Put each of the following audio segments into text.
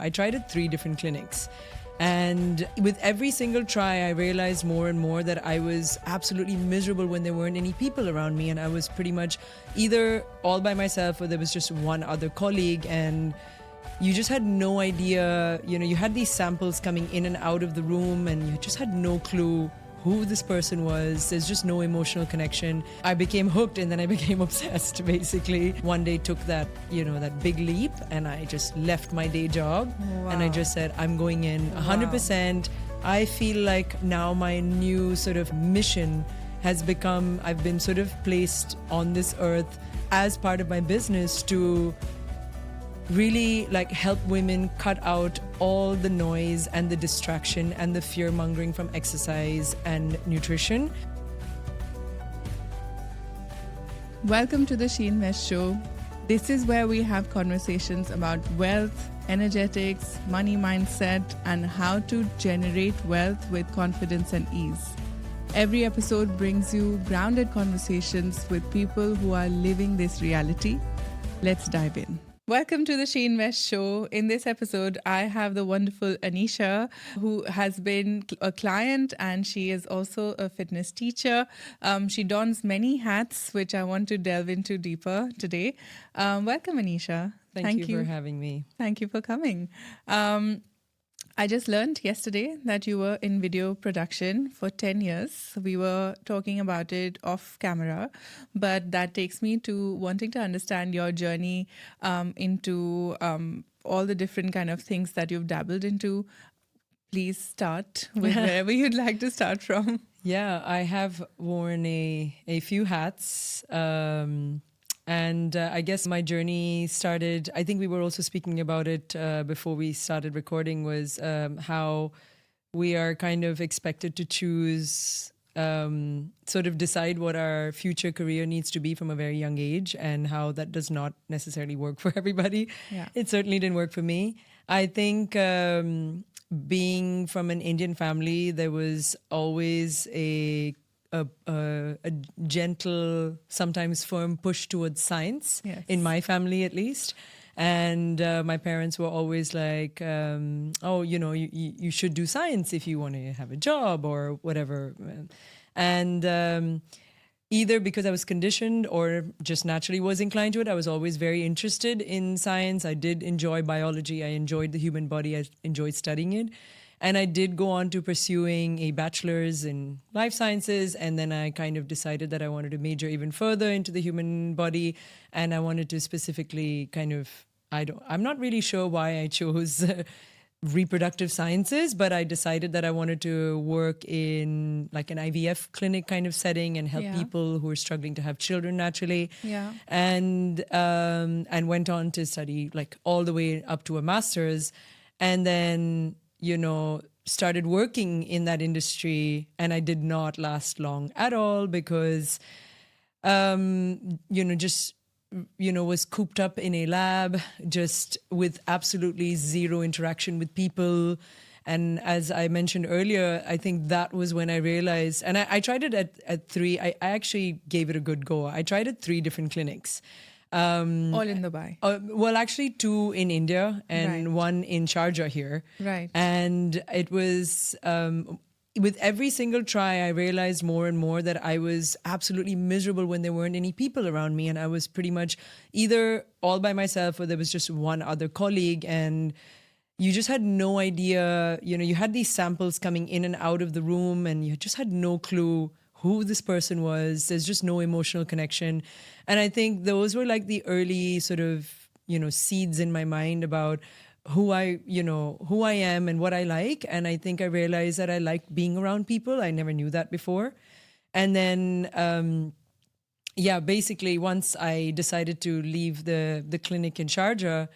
I tried at 3 different clinics. And with every single try, I realized more and more that I was absolutely miserable when there weren't any people around me. And I was pretty much either all by myself or there was just one other colleague. And you just had no idea, you had these samples coming in and out of the room and you just had no clue who this person was. There's just no emotional connection. I became hooked and then I became obsessed, basically. One day took that, that big leap and I just left my day job. Wow. And I just said, I'm going in 100%. I feel like now my new sort of mission has become, I've been sort of placed on this earth as part of my business to really help women cut out all the noise and the distraction and the fear mongering from exercise and nutrition. Welcome to the She Invest Show. This is where we have conversations about wealth, energetics, money mindset, and how to generate wealth with confidence and ease. Every episode brings you grounded conversations with people who are living this reality. Let's dive in. Welcome to the She Invest Show. In this episode, I have the wonderful Anisha, who has been a client and she is also a fitness teacher. She dons many hats, which I want to delve into deeper today. Welcome, Anisha. Thank you for having me. Thank you for coming. I just learned yesterday that you were in video production for 10 years. We were talking about it off camera, but that takes me to wanting to understand your journey into all the different kind of things that you've dabbled into. Please start with wherever you'd like to start from. Yeah, I have worn a few hats. And I guess my journey started, I think we were also speaking about it before we started recording, was how we are kind of expected to choose, sort of decide what our future career needs to be from a very young age, and how that does not necessarily work for everybody. Yeah. It certainly didn't work for me. I think being from an Indian family, there was always a gentle, sometimes firm push towards science, yes, in my family at least. And my parents were always like, you should do science if you want to have a job or whatever. And either because I was conditioned or just naturally was inclined to it, I was always very interested in science. I did enjoy biology. I enjoyed the human body. I enjoyed studying it. And I did go on to pursuing a bachelor's in life sciences. And then I kind of decided that I wanted to major even further into the human body. And I wanted to specifically I'm not really sure why I chose reproductive sciences, but I decided that I wanted to work in an IVF clinic kind of setting and help people who are struggling to have children naturally. Yeah. And went on to study all the way up to a master's. And then started working in that industry, and I did not last long at all because, was cooped up in a lab, just with absolutely zero interaction with people. And as I mentioned earlier, I think that was when I realized, and I tried it at 3, I actually gave it a good go. I tried at 3 different clinics. All in Dubai. Well, actually 2 in India and 1 in Sharjah here. Right. And it was, with every single try, I realized more and more that I was absolutely miserable when there weren't any people around me. And I was pretty much either all by myself or there was just one other colleague. And you just had no idea, you had these samples coming in and out of the room and you just had no clue who this person was. There's just no emotional connection. And I think those were the early sort of, seeds in my mind about who I am and what I like. And I think I realized that I like being around people. I never knew that before. And then, basically once I decided to leave the clinic in Sharjah,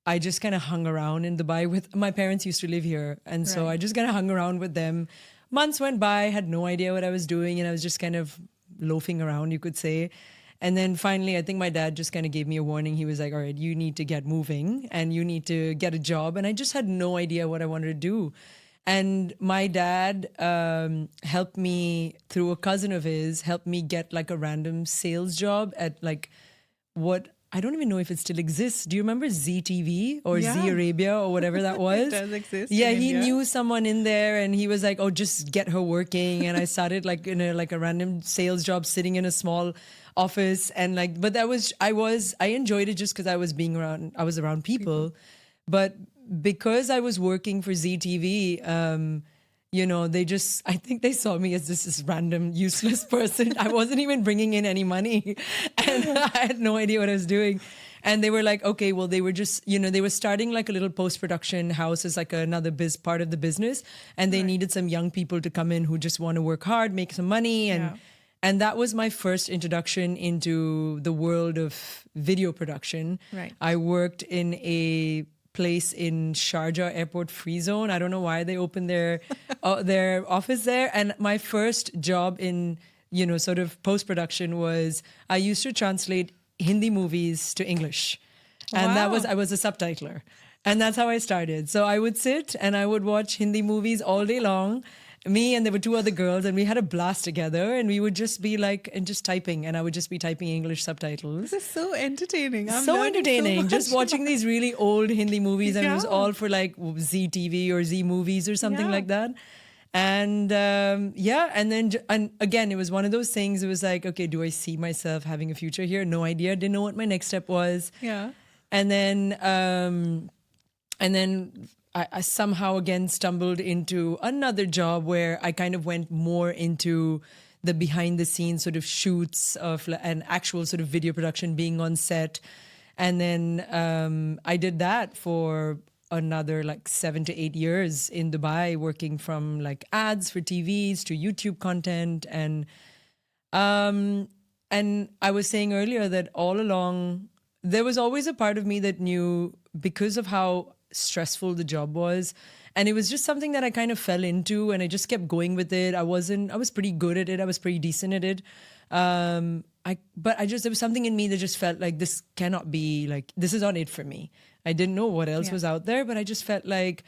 I just kind of hung around in Dubai with, my parents used to live here. And so I just kind of hung around with them. Months went by, had no idea what I was doing, and I was just kind of loafing around, you could say. And then finally, I think my dad just kind of gave me a warning. He was like, all right, you need to get moving and you need to get a job. And I just had no idea what I wanted to do. And my dad helped me, through a cousin of his, helped me get a random sales job at what I don't even know if it still exists. Do you remember ZTV or Yeah. Z Arabia or whatever that was? It does exist Yeah, in he India. knew someone in there and he was like, oh, just get her working. And I started like in a random sales job sitting in a small office. And like, but I enjoyed it just because I was around people. But because I was working for ZTV, I think they saw me as this random, useless person. I wasn't even bringing in any money and I had no idea what I was doing. And they were like, okay, well, they were just, they were starting like a little post-production house as like another part of the business. And they needed some young people to come in who just want to work hard, make some money. And that was my first introduction into the world of video production. Right. I worked in a place in Sharjah Airport Free Zone. I don't know why they opened their office there. And my first job in, sort of post-production was I used to translate Hindi movies to English. And I was a subtitler. And that's how I started. So I would sit and I would watch Hindi movies all day long. Me and there were two other girls and we had a blast together and we would just be like, and just typing and I would just be typing English subtitles. This is so entertaining. I'm so learning entertaining. so just much. watching these really old Hindi movies and it was Yeah. all for like Z TV or Z movies or something Yeah. like that. And and again, it was one of those things. It was like, okay, do I see myself having a future here? No idea. Didn't know what my next step was. Yeah. And then I somehow again stumbled into another job where I kind of went more into the behind the scenes sort of shoots of an actual sort of video production, being on set. And then I did that for another like 7 to 8 years in Dubai, working from like ads for TVs to YouTube content. And I was saying earlier that all along, there was always a part of me that knew, because of how stressful the job was, and it was just something that I kind of fell into and I just kept going with it. I was pretty good at it. I was pretty decent at it. There was something in me that just felt like this cannot be, like, this is not it for me. I didn't know what else was out there, but I just felt like,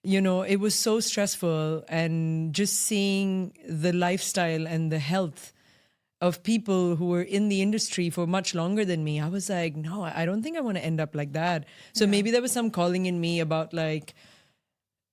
it was so stressful, and just seeing the lifestyle and the health of people who were in the industry for much longer than me, I was like, no, I don't think I want to end up like that. So maybe there was some calling in me about like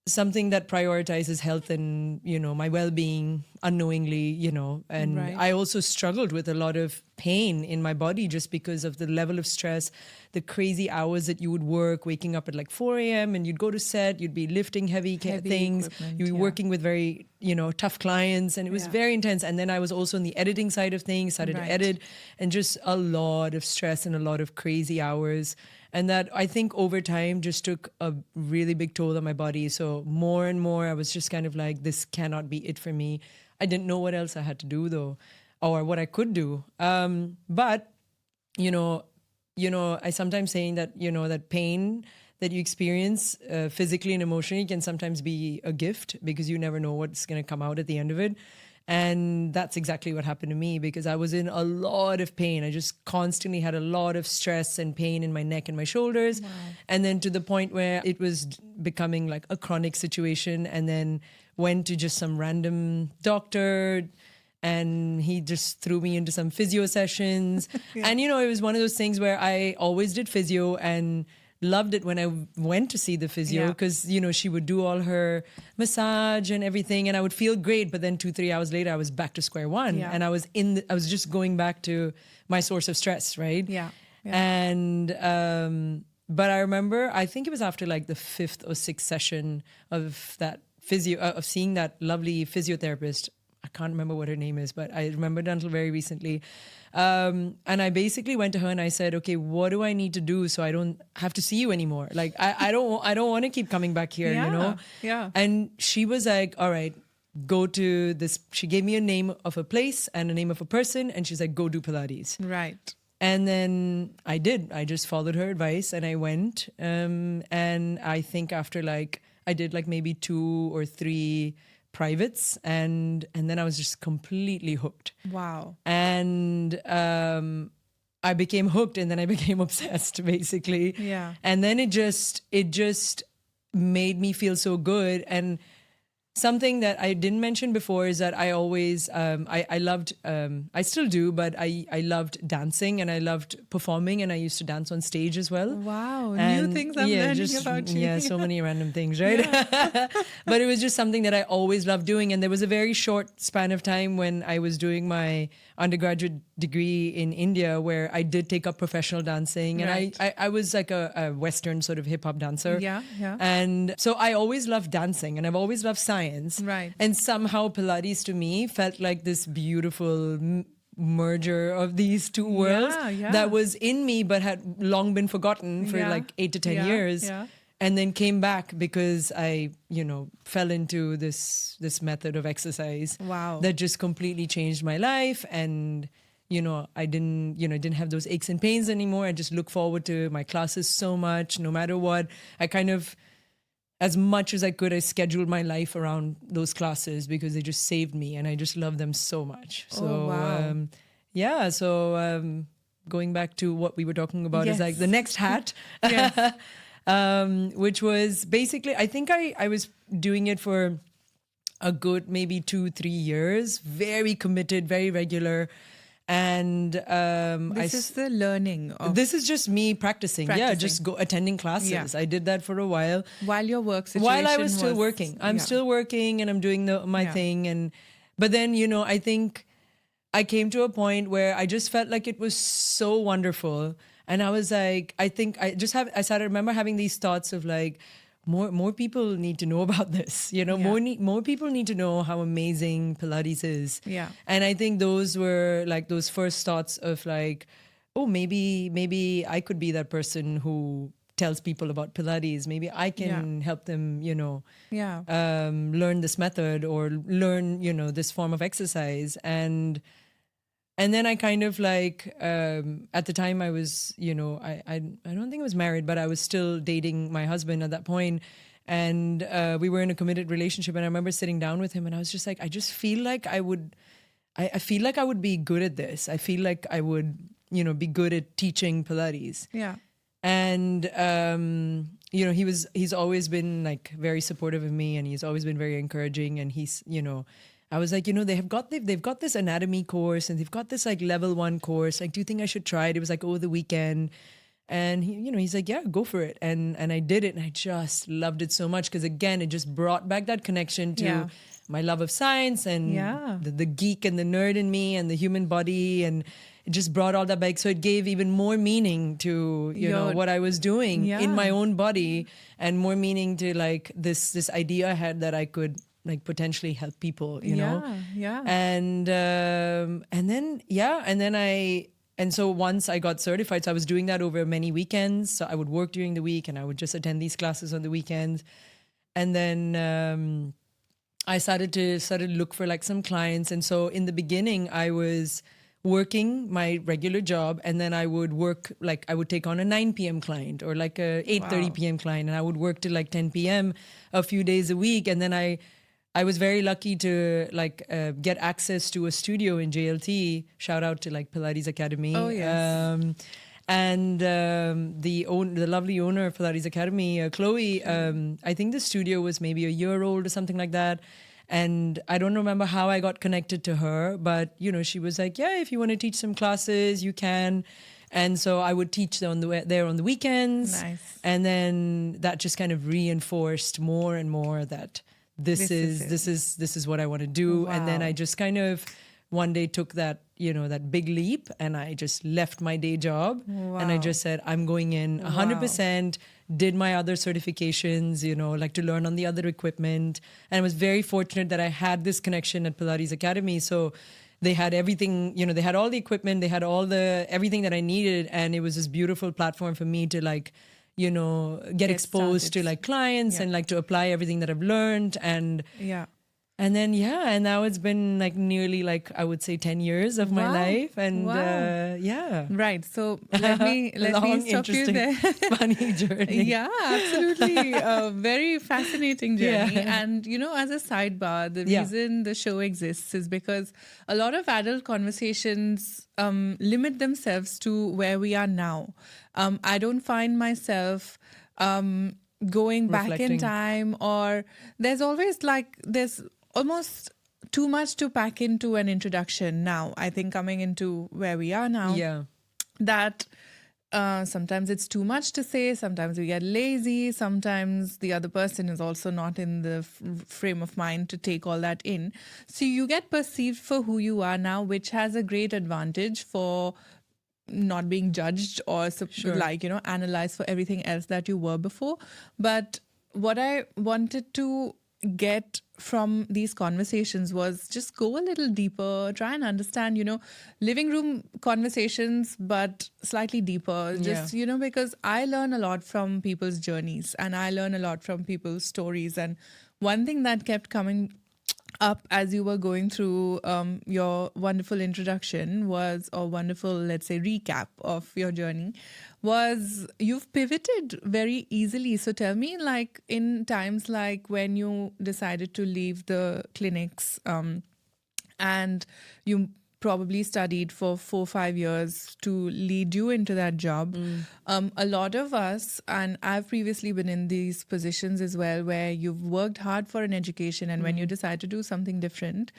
something that prioritizes health and, my well-being unknowingly, and Right. I also struggled with a lot of pain in my body just because of the level of stress, the crazy hours that you would work, waking up at like 4 a.m. and you'd go to set, you'd be lifting heavy things, equipment, you'd be working with very, tough clients, and it was very intense. And then I was also on the editing side of things, started to Right. edit, and just a lot of stress and a lot of crazy hours. And that, I think, over time just took a really big toll on my body. So more and more, I was just kind of like, this cannot be it for me. I didn't know what else I had to do though, or what I could do. But I sometimes saying that, that pain that you experience physically and emotionally can sometimes be a gift, because you never know what's going to come out at the end of it. And that's exactly what happened to me, because I was in a lot of pain. I just constantly had a lot of stress and pain in my neck and my shoulders. Wow. And then to the point where it was becoming like a chronic situation, and then went to just some random doctor, and he just threw me into some physio sessions. And, it was one of those things where I always did physio and loved it when I went to see the physio, because, she would do all her massage and everything, and I would feel great. But then 2-3 hours later, I was back to square one, and I was just going back to my source of stress, right? Yeah. And, but I remember, I think it was after like the 5th or 6th session of that physio, of seeing that lovely physiotherapist. I can't remember what her name is, but I remembered until very recently. And I basically went to her and I said, okay, what do I need to do so I don't have to see you anymore? Like, I don't want to keep coming back here, Yeah. And she was like, all right, go to this. She gave me a name of a place and a name of a person. And she's like, go do Pilates. Right. And then I did. I just followed her advice and I went. And I think after I did maybe 2 or 3 privates, and then I was just completely hooked. Wow. And I became hooked, and then I became obsessed, basically. Yeah. And then it just made me feel so good. And something that I didn't mention before is that I always, I loved, I still do, but I loved dancing and I loved performing, and I used to dance on stage as well. Wow, new And things I'm learning about you. Yeah, so many random things, right? But it was just something that I always loved doing. And there was a very short span of time when I was doing my undergraduate degree in India where I did take up professional dancing. And Right. I was like a Western sort of hip hop dancer. Yeah. And so I always loved dancing and I've always loved science. Right. And somehow Pilates to me felt like this beautiful merger of these two worlds Yeah. that was in me but had long been forgotten for like 8 to 10 years. Yeah. And then came back because I, fell into this method of exercise. Wow. That just completely changed my life. And, I didn't have those aches and pains anymore. I just look forward to my classes so much, no matter what. I kind of, as much as I could, I scheduled my life around those classes because they just saved me and I just love them so much. So, wow. Going back to what we were talking about is Yes. like the next hat. Yes. Which was basically, I think I was doing it for a good maybe 2-3 years, very committed, very regular. And This is the learning of this is just me practicing. Yeah, Practicing. just attending classes. Yeah. I did that for a while. while your work situation While I was still working. I'm still working and I'm doing my Yeah. thing. But then, I think I came to a point where I just felt like it was so wonderful. And I was like, I think I remember having these thoughts of like, more people need to know about this, more people need to know how amazing Pilates is. Yeah. And I think those were like those first thoughts of like, oh, maybe I could be that person who tells people about Pilates. Maybe I can help them, learn this method or learn, this form of exercise. And then I kind of like, at the time I was, I don't think I was married, but I was still dating my husband at that point. And we were in a committed relationship. And I remember sitting down with him and I was just like, I just feel like I feel like I would be good at this. I feel like I would, be good at teaching Pilates. Yeah. And, he's always been like very supportive of me and he's always been very encouraging. And he's, I was like, they've got this anatomy course and they've got this like level 1 course. Like, do you think I should try it? It was like over the weekend. And he, he's like, yeah, go for it. And I did it and I just loved it so much because again, it just brought back that connection to my love of science and the geek and the nerd in me and the human body. And it just brought all that back. So it gave even more meaning to, what I was doing in my own body and more meaning to like this idea I had that I could like potentially help people, know? Yeah. And so once I got certified, so I was doing that over many weekends. So I would work during the week and I would just attend these classes on the weekends. And then I started to look for like some clients. And so in the beginning, I was working my regular job and then I would work, like I would take on a 9 p.m. client or like a 8:30 p.m. client. And I would work till like 10 p.m. a few days a week. And then I was very lucky to like get access to a studio in JLT. Shout out to like Pilates Academy. Oh yes. The lovely owner of Pilates Academy, Chloe. I think the studio was maybe a year old or something like that. And I don't remember how I got connected to her, but she was like, yeah, if you want to teach some classes, you can. And so I would teach there on the weekends. Nice. And then that just kind of reinforced more and more that this is what I want to do. Wow. And then I just kind of one day took that big leap and I just left my day job. Wow. And I just said, I'm going in 100%, did my other certifications, like to learn on the other equipment. And I was very fortunate that I had this connection at Pilates Academy. So they had everything, they had all the equipment, they had everything that I needed. And it was this beautiful platform for me to like, get exposed started. to like clients and like to apply everything that I've learned. And then, and now it's been like nearly like, I would say 10 years of my life. And Right. So let me stop you there. Funny journey. Yeah, absolutely. A very fascinating journey. And, as a sidebar, the reason the show exists is because a lot of adult conversations limit themselves to where we are now. I don't find myself going back in Reflecting. time, or there's almost too much to pack into an introduction now. I think coming into where we are now, Yeah. that sometimes it's too much to say, sometimes we get lazy, sometimes the other person is also not in the frame of mind to take all that in. So you get perceived for who you are now, which has a great advantage for not being judged or Sure. analyzed for everything else that you were before. But what I wanted to get from these conversations was just go a little deeper, try and understand, living room conversations, but slightly deeper. Just, because I learn a lot from people's journeys and I learn a lot from people's stories. And one thing that kept coming up as you were going through your wonderful introduction was, or wonderful, let's say, recap of your journey, was you've pivoted very easily. So tell me, like, in times like when you decided to leave the clinics and you probably studied for 4-5 years to lead you into that job. A lot of us, and I've previously been in these positions as well, where you've worked hard for an education, and when you decide to do something different,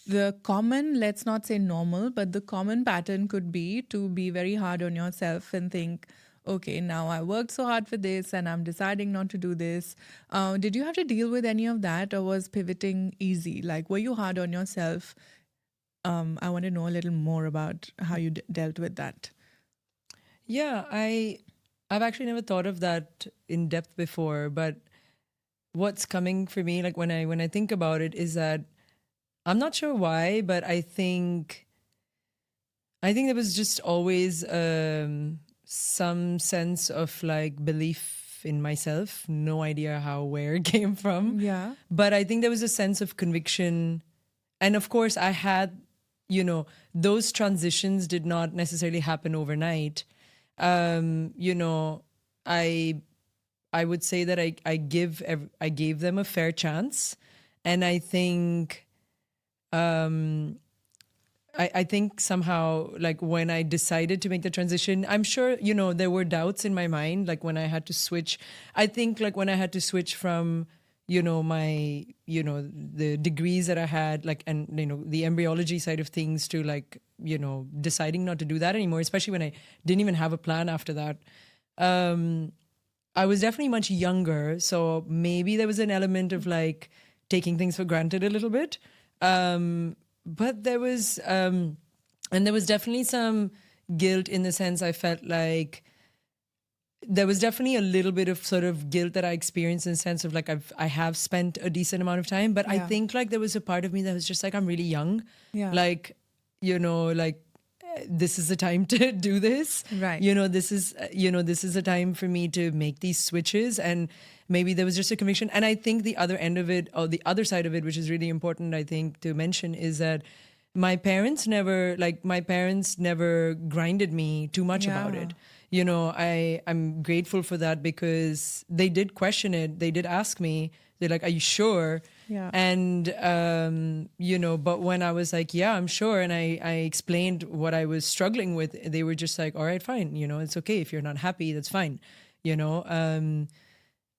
the common, let's not say normal, but the common pattern could be to be very hard on yourself and think, okay, now I worked so hard for this and I'm deciding not to do this. Did you have to deal with any of that, or was pivoting easy? Like, were you hard on yourself? I want to know a little more about how you dealt with that. Yeah, I've actually never thought of that in depth before, but what's coming for me, like when I think about it, is that I'm not sure why, but I think there was just always some sense of like belief in myself. No idea how, where it came from. Yeah. But I think there was a sense of conviction. And of course, I had, those transitions did not necessarily happen overnight. I would say that I gave them a fair chance. And I think, I think somehow, like when I decided to make the transition, I'm sure, there were doubts in my mind, like when I had to switch. I think like when I had to switch from, my, the degrees that I had, like, and, the embryology side of things to like, deciding not to do that anymore, especially when I didn't even have a plan after that. I was definitely much younger. So maybe there was an element of like taking things for granted a little bit. But there was, and there was definitely some guilt in the sense I felt like there was definitely a little bit of sort of guilt that I experienced in the sense of like I have spent a decent amount of time, but I think like there was a part of me that was just like, I'm really young. Yeah. Like, this is the time to do this. Right. This is a time for me to make these switches. And maybe there was just a conviction. And I think the other end of it, or the other side of it, which is really important, I think, to mention, is that my parents never grinded me too much about it. I'm grateful for that, because they did question it. They did ask me, they're like, are you sure? Yeah. And, but when I was like, yeah, I'm sure. And I explained what I was struggling with, they were just like, all right, fine. It's okay. If you're not happy, that's fine. And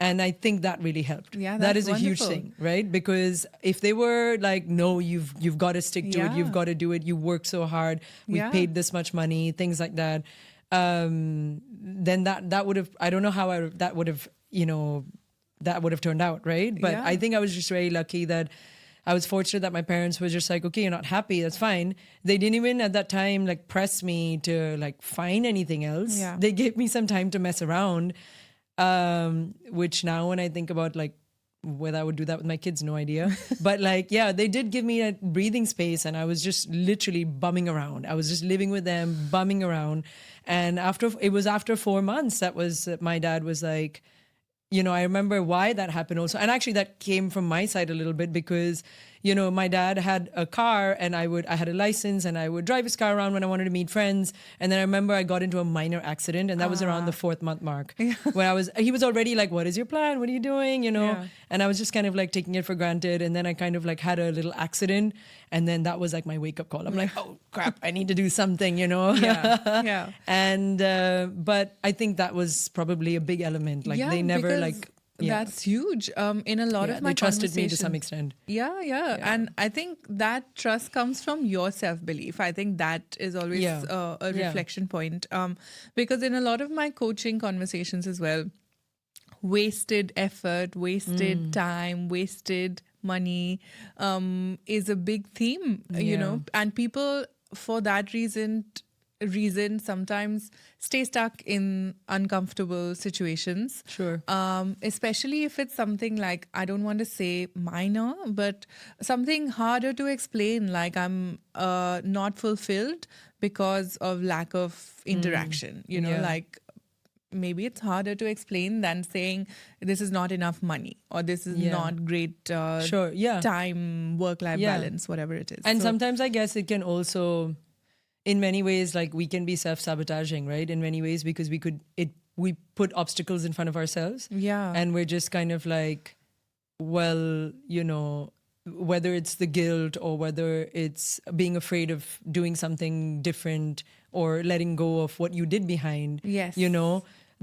I think that really helped. Yeah, that that's is a huge wonderful. thing, right? Because if they were like, no, you've got to stick to it. You've got to do it. You work so hard. We've paid this much money, things like that. Then that would have, I don't know how that would have turned out, right? But I think I was just very lucky that I was fortunate that my parents were just like, okay, you're not happy, that's fine. They didn't even at that time like press me to like find anything else. Yeah. They gave me some time to mess around, which now when I think about like whether I would do that with my kids, no idea. But like, yeah, they did give me a breathing space, and I was just literally bumming around. I was just living with them, bumming around. And after 4 months, that was, my dad was like, I remember why that happened also. And actually that came from my side a little bit, because, my dad had a car and I had a license and I would drive his car around when I wanted to meet friends. And then I remember I got into a minor accident, and that was around the 4th month mark where he was already like, what is your plan? What are you doing? Yeah. And I was just kind of like taking it for granted. And then I kind of like had a little accident, and then that was like my wake up call. I'm like, oh crap, I need to do something, Yeah. And, but I think that was probably a big element. Like they never because like, yeah. that's huge. In a lot of my they trusted me to some conversations- extent. Yeah. And I think that trust comes from your self-belief. I think that is always a reflection point. Because in a lot of my coaching conversations as well, wasted effort, wasted time, wasted money is a big theme, and people for that reason sometimes stay stuck in uncomfortable situations. Sure. Especially if it's something like, I don't want to say minor, but something harder to explain, like I'm not fulfilled because of lack of interaction, like maybe it's harder to explain than saying this is not enough money or this is not great time, work-life balance, whatever it is. And sometimes I guess it can also, in many ways, like we can be self-sabotaging, right? In many ways, because we put obstacles in front of ourselves. Yeah. And we're just kind of like, well, whether it's the guilt or whether it's being afraid of doing something different or letting go of what you did behind. Yes.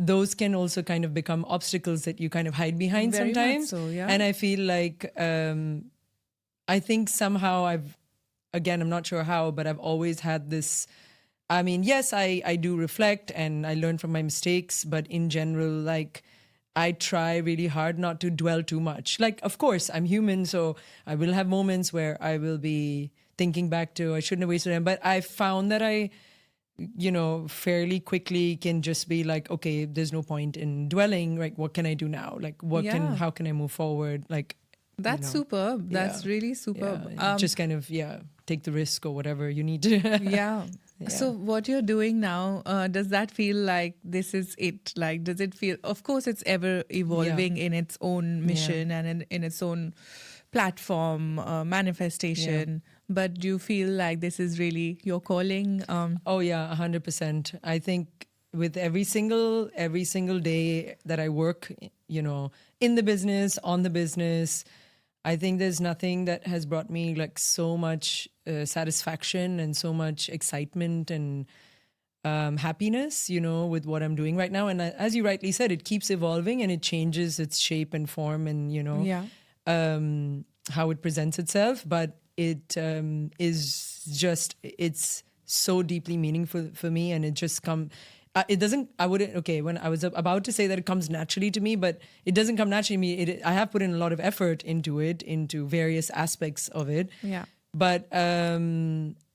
Those can also kind of become obstacles that you kind of hide behind Very sometimes. much so, yeah. And I feel like, I think somehow I'm not sure how, but I've always had this, I mean, yes, I do reflect and I learn from my mistakes, but in general, like, I try really hard not to dwell too much. Like, of course, I'm human, so I will have moments where I will be thinking back to, I shouldn't have wasted time, but I found that I fairly quickly can just be like, okay, there's no point in dwelling. Like, what can I do now? Like, how can I move forward? Like, that's superb. That's really superb. Just kind of, take the risk or whatever you need to. Yeah. So what you're doing now, does that feel like this is it? Like, does it feel, of course, it's ever evolving in its own mission and in its own platform, manifestation. But do you feel like this is really your calling? Oh yeah, 100%. I think with every single day that I work, in the business, on the business, I think there's nothing that has brought me like so much satisfaction and so much excitement and happiness, with what I'm doing right now. And as you rightly said, it keeps evolving and it changes its shape and form and, how it presents itself. But it is just, it's so deeply meaningful for me, and it just when I was about to say that it comes naturally to me, but it doesn't come naturally to me. I have put in a lot of effort into it, into various aspects of it. Yeah. But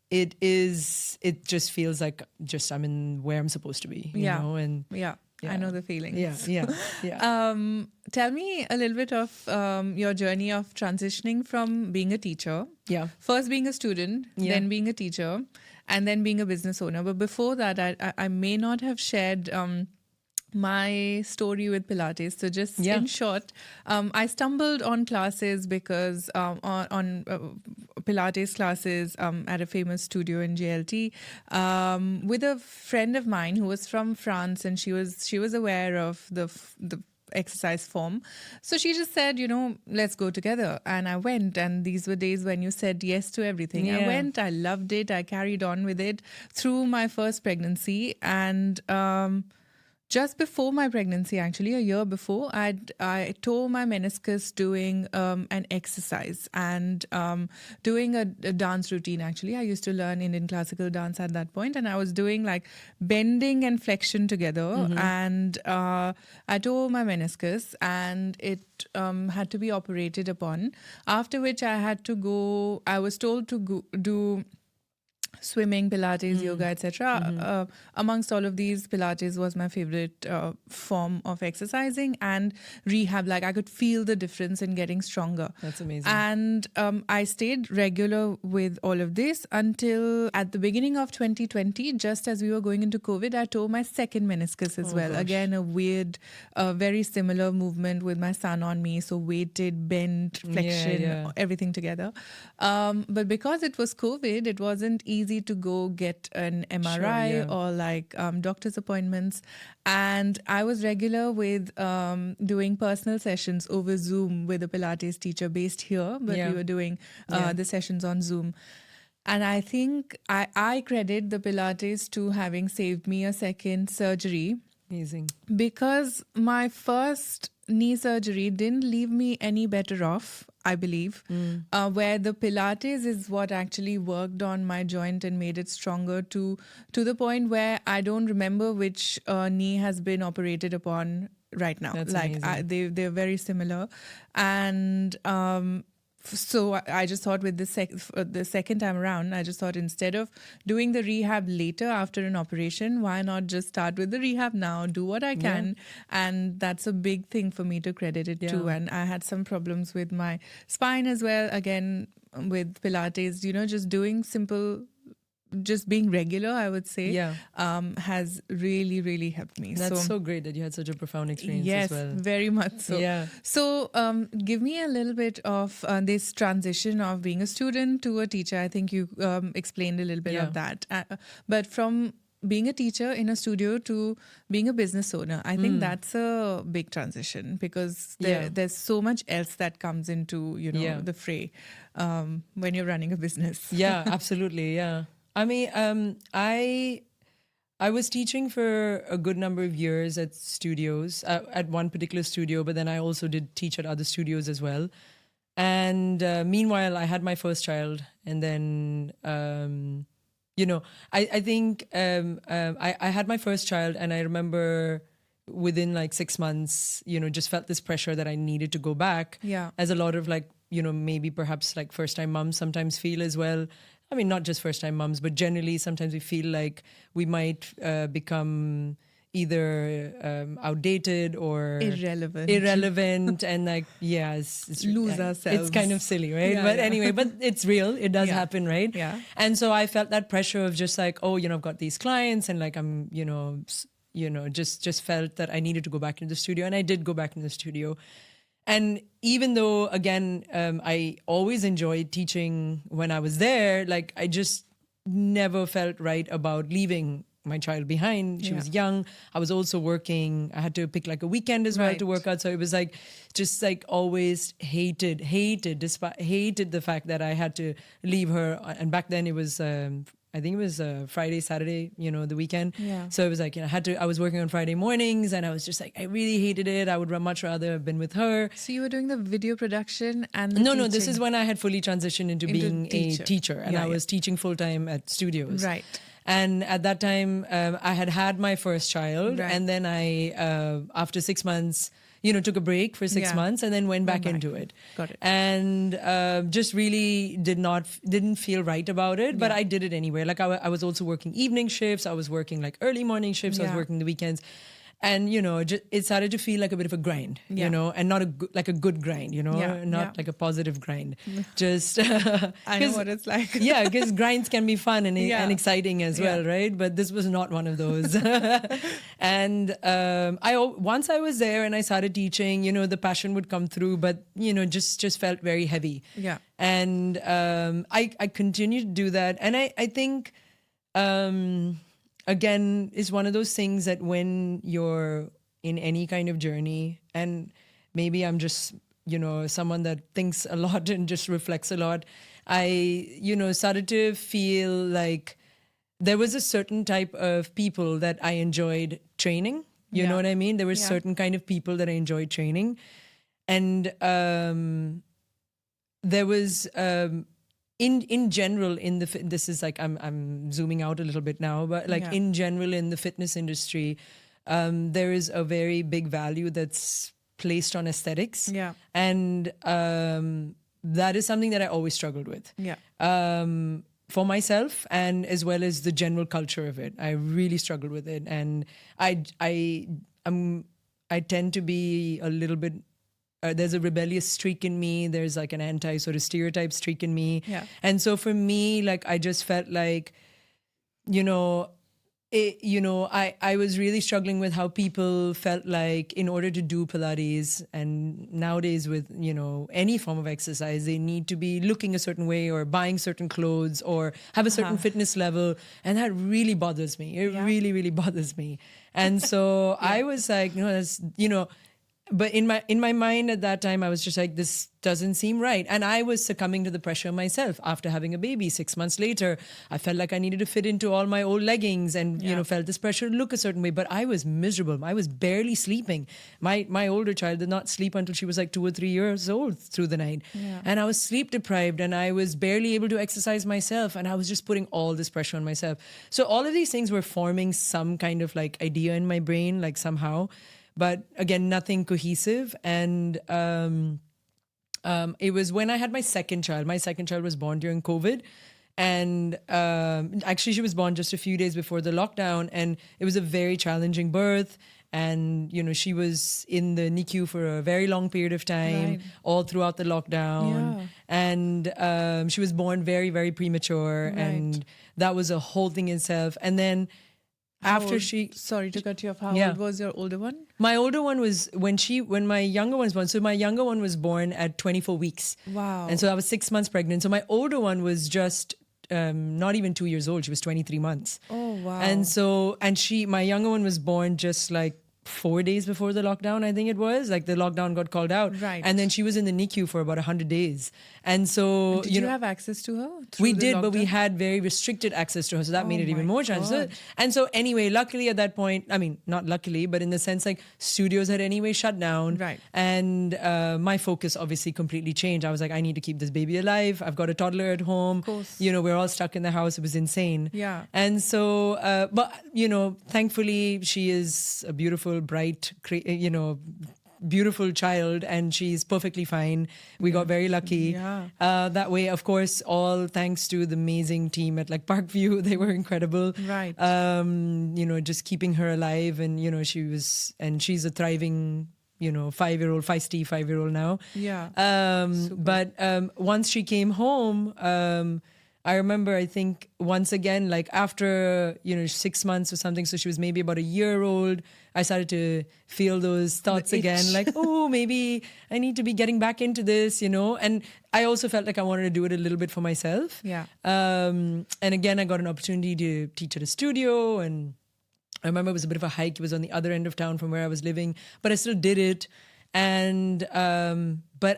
it just feels like I'm in where I'm supposed to be, you know? And I know the feeling. Yeah. Tell me a little bit of your journey of transitioning from being a teacher. Yeah. First being a student, then being a teacher, and then being a business owner. But before that, I may not have shared my story with Pilates. So just in short, I stumbled on classes because on Pilates classes at a famous studio in JLT with a friend of mine who was from France, and she was aware of the exercise form. So she just said, let's go together. And I went, and these were days when you said yes to everything. I went, I loved it. I carried on with it through my first pregnancy. And just before my pregnancy, actually, a year before, I tore my meniscus doing an exercise and doing a dance routine, actually. I used to learn Indian classical dance at that point, and I was doing like bending and flexion together. And I tore my meniscus, and it had to be operated upon. After which I was told to do swimming, Pilates, yoga, etc. Amongst all of these, Pilates was my favorite form of exercising, and rehab. Like I could feel the difference in getting stronger. That's amazing. And I stayed regular with all of this until at the beginning of 2020, just as we were going into COVID, I tore my second meniscus as well. Gosh. Again, a weird, very similar movement with my son on me. So weighted, bent, flexion, everything together. But because it was COVID, it wasn't easy to go get an MRI or like doctor's appointments. And I was regular with doing personal sessions over Zoom with a Pilates teacher based here, but we were doing the sessions on Zoom. And I think I credit the Pilates to having saved me a second surgery. Amazing. Because my first knee surgery didn't leave me any better off, I believe, where the Pilates is what actually worked on my joint and made it stronger to the point where I don't remember which knee has been operated upon right now. That's like they're very similar. And so I just thought with the second time around, I just thought instead of doing the rehab later after an operation, why not just start with the rehab now, do what I can. And that's a big thing for me to credit it to. And I had some problems with my spine as well. Again, with Pilates, just doing simple, just being regular, I would say, has really, really helped me. That's so great that you had such a profound experience as well. Yes, very much so. Yeah. So give me a little bit of this transition of being a student to a teacher. I think you explained a little bit of that. But from being a teacher in a studio to being a business owner, I think that's a big transition because there's so much else that comes into, the fray when you're running a business. Yeah, absolutely. Yeah. I mean, I was teaching for a good number of years at studios, at one particular studio, but then I also did teach at other studios as well. And meanwhile, I had my first child, and then, I think I had my first child, and I remember within like 6 months, just felt this pressure that I needed to go back. Yeah. As a lot of like, maybe perhaps like first-time moms sometimes feel as well. I mean, not just first-time moms, but generally sometimes we feel like we might become either outdated or irrelevant and like, lose ourselves. It's kind of silly, right? But anyway, but it's real. It does happen, right? Yeah. And so I felt that pressure of just like, I've got these clients and like I'm, just felt that I needed to go back into the studio, and I did go back into the studio. And even though, again, I always enjoyed teaching when I was there, like I just never felt right about leaving my child behind. She was young. I was also working. I had to pick like a weekend as well to work out. So it was like, just like always hated the fact that I had to leave her. And back then it was, I think it was Friday, Saturday, the weekend. Yeah. So it was like, I was working on Friday mornings, and I was just like, I really hated it. I would much rather have been with her. So you were doing the video production and the No, this is when I had fully transitioned into being a teacher, and I was teaching full time at studios. Right. And at that time, I had my first child, and then I, after 6 months, took a break for 6 months and then went back into it. Got it. And just really didn't feel right about it, but I did it anyway. Like I was also working evening shifts. I was working like early morning shifts. I was working the weekends. And, it started to feel like a bit of a grind, and not a good grind, not like a positive grind. Just I know what it's like. Yeah, because grinds can be fun and exciting as well, right? But this was not one of those. And once I was there and I started teaching, the passion would come through, but, just felt very heavy. Yeah. And I continued to do that. And I think... again, is one of those things that when you're in any kind of journey, and maybe I'm just, someone that thinks a lot and just reflects a lot, I, started to feel like there was a certain type of people that I enjoyed training. You know what I mean? There were certain kind of people that I enjoyed training. And there was... In general, this is like I'm zooming out a little bit now, but like in general in the fitness industry, there is a very big value that's placed on aesthetics, and that is something that I always struggled with. for myself, and as well as the general culture of it. I really struggled with it, and I tend to be a little bit. There's a rebellious streak in me. There's like an anti sort of stereotype streak in me. Yeah. And so for me, like, I just felt like, I was really struggling with how people felt like in order to do Pilates, and nowadays with, any form of exercise, they need to be looking a certain way or buying certain clothes or have a certain fitness level. And that really bothers me. It really, really bothers me. And so I was like, no, that's, but in my mind at that time, I was just like, this doesn't seem right. And I was succumbing to the pressure myself. After having a baby 6 months later, I felt like I needed to fit into all my old leggings and, felt this pressure to look a certain way. But I was miserable. I was barely sleeping. My older child did not sleep until she was like 2 or 3 years old through the night. Yeah. And I was sleep deprived, and I was barely able to exercise myself. And I was just putting all this pressure on myself. So all of these things were forming some kind of like idea in my brain, like somehow. But again, nothing cohesive. And it was when I had my second child. My second child was born during COVID. And actually, she was born just a few days before the lockdown. And it was a very challenging birth. And, she was in the NICU for a very long period of time, all throughout the lockdown. Yeah. And she was born very, very premature. Right. And that was a whole thing in itself. And then sorry to cut you off. How old was your older one? My older one was when my younger one was born. So my younger one was born at 24 weeks. Wow. And so I was 6 months pregnant. So my older one was just not even 2 years old. She was 23 months. Oh, wow. And my younger one was born just like 4 days before the lockdown, I think it was. Like the lockdown got called out. Right. And then she was in the NICU for about 100 days. And so, did you have access to her? We did, but we had very restricted access to her. So that made it even more challenging. And so anyway, luckily at that point, I mean, not luckily, but in the sense like studios had anyway shut down. Right. And my focus obviously completely changed. I was like, I need to keep this baby alive. I've got a toddler at home. Of course. We're all stuck in the house. It was insane. Yeah. And so, but, thankfully she is a beautiful, bright, beautiful child, and she's perfectly fine. We got very lucky that way. Of course, all thanks to the amazing team at like Parkview. They were incredible. Right. Just keeping her alive, and she's a thriving 5-year-old, feisty 5-year-old now. Yeah. But once she came home, I remember, I think once again, like after, 6 months or something, so she was maybe about a year old, I started to feel those thoughts again, like, oh, maybe I need to be getting back into this, and I also felt like I wanted to do it a little bit for myself. Yeah. And again, I got an opportunity to teach at a studio, and I remember it was a bit of a hike. It was on the other end of town from where I was living, but I still did it. And, but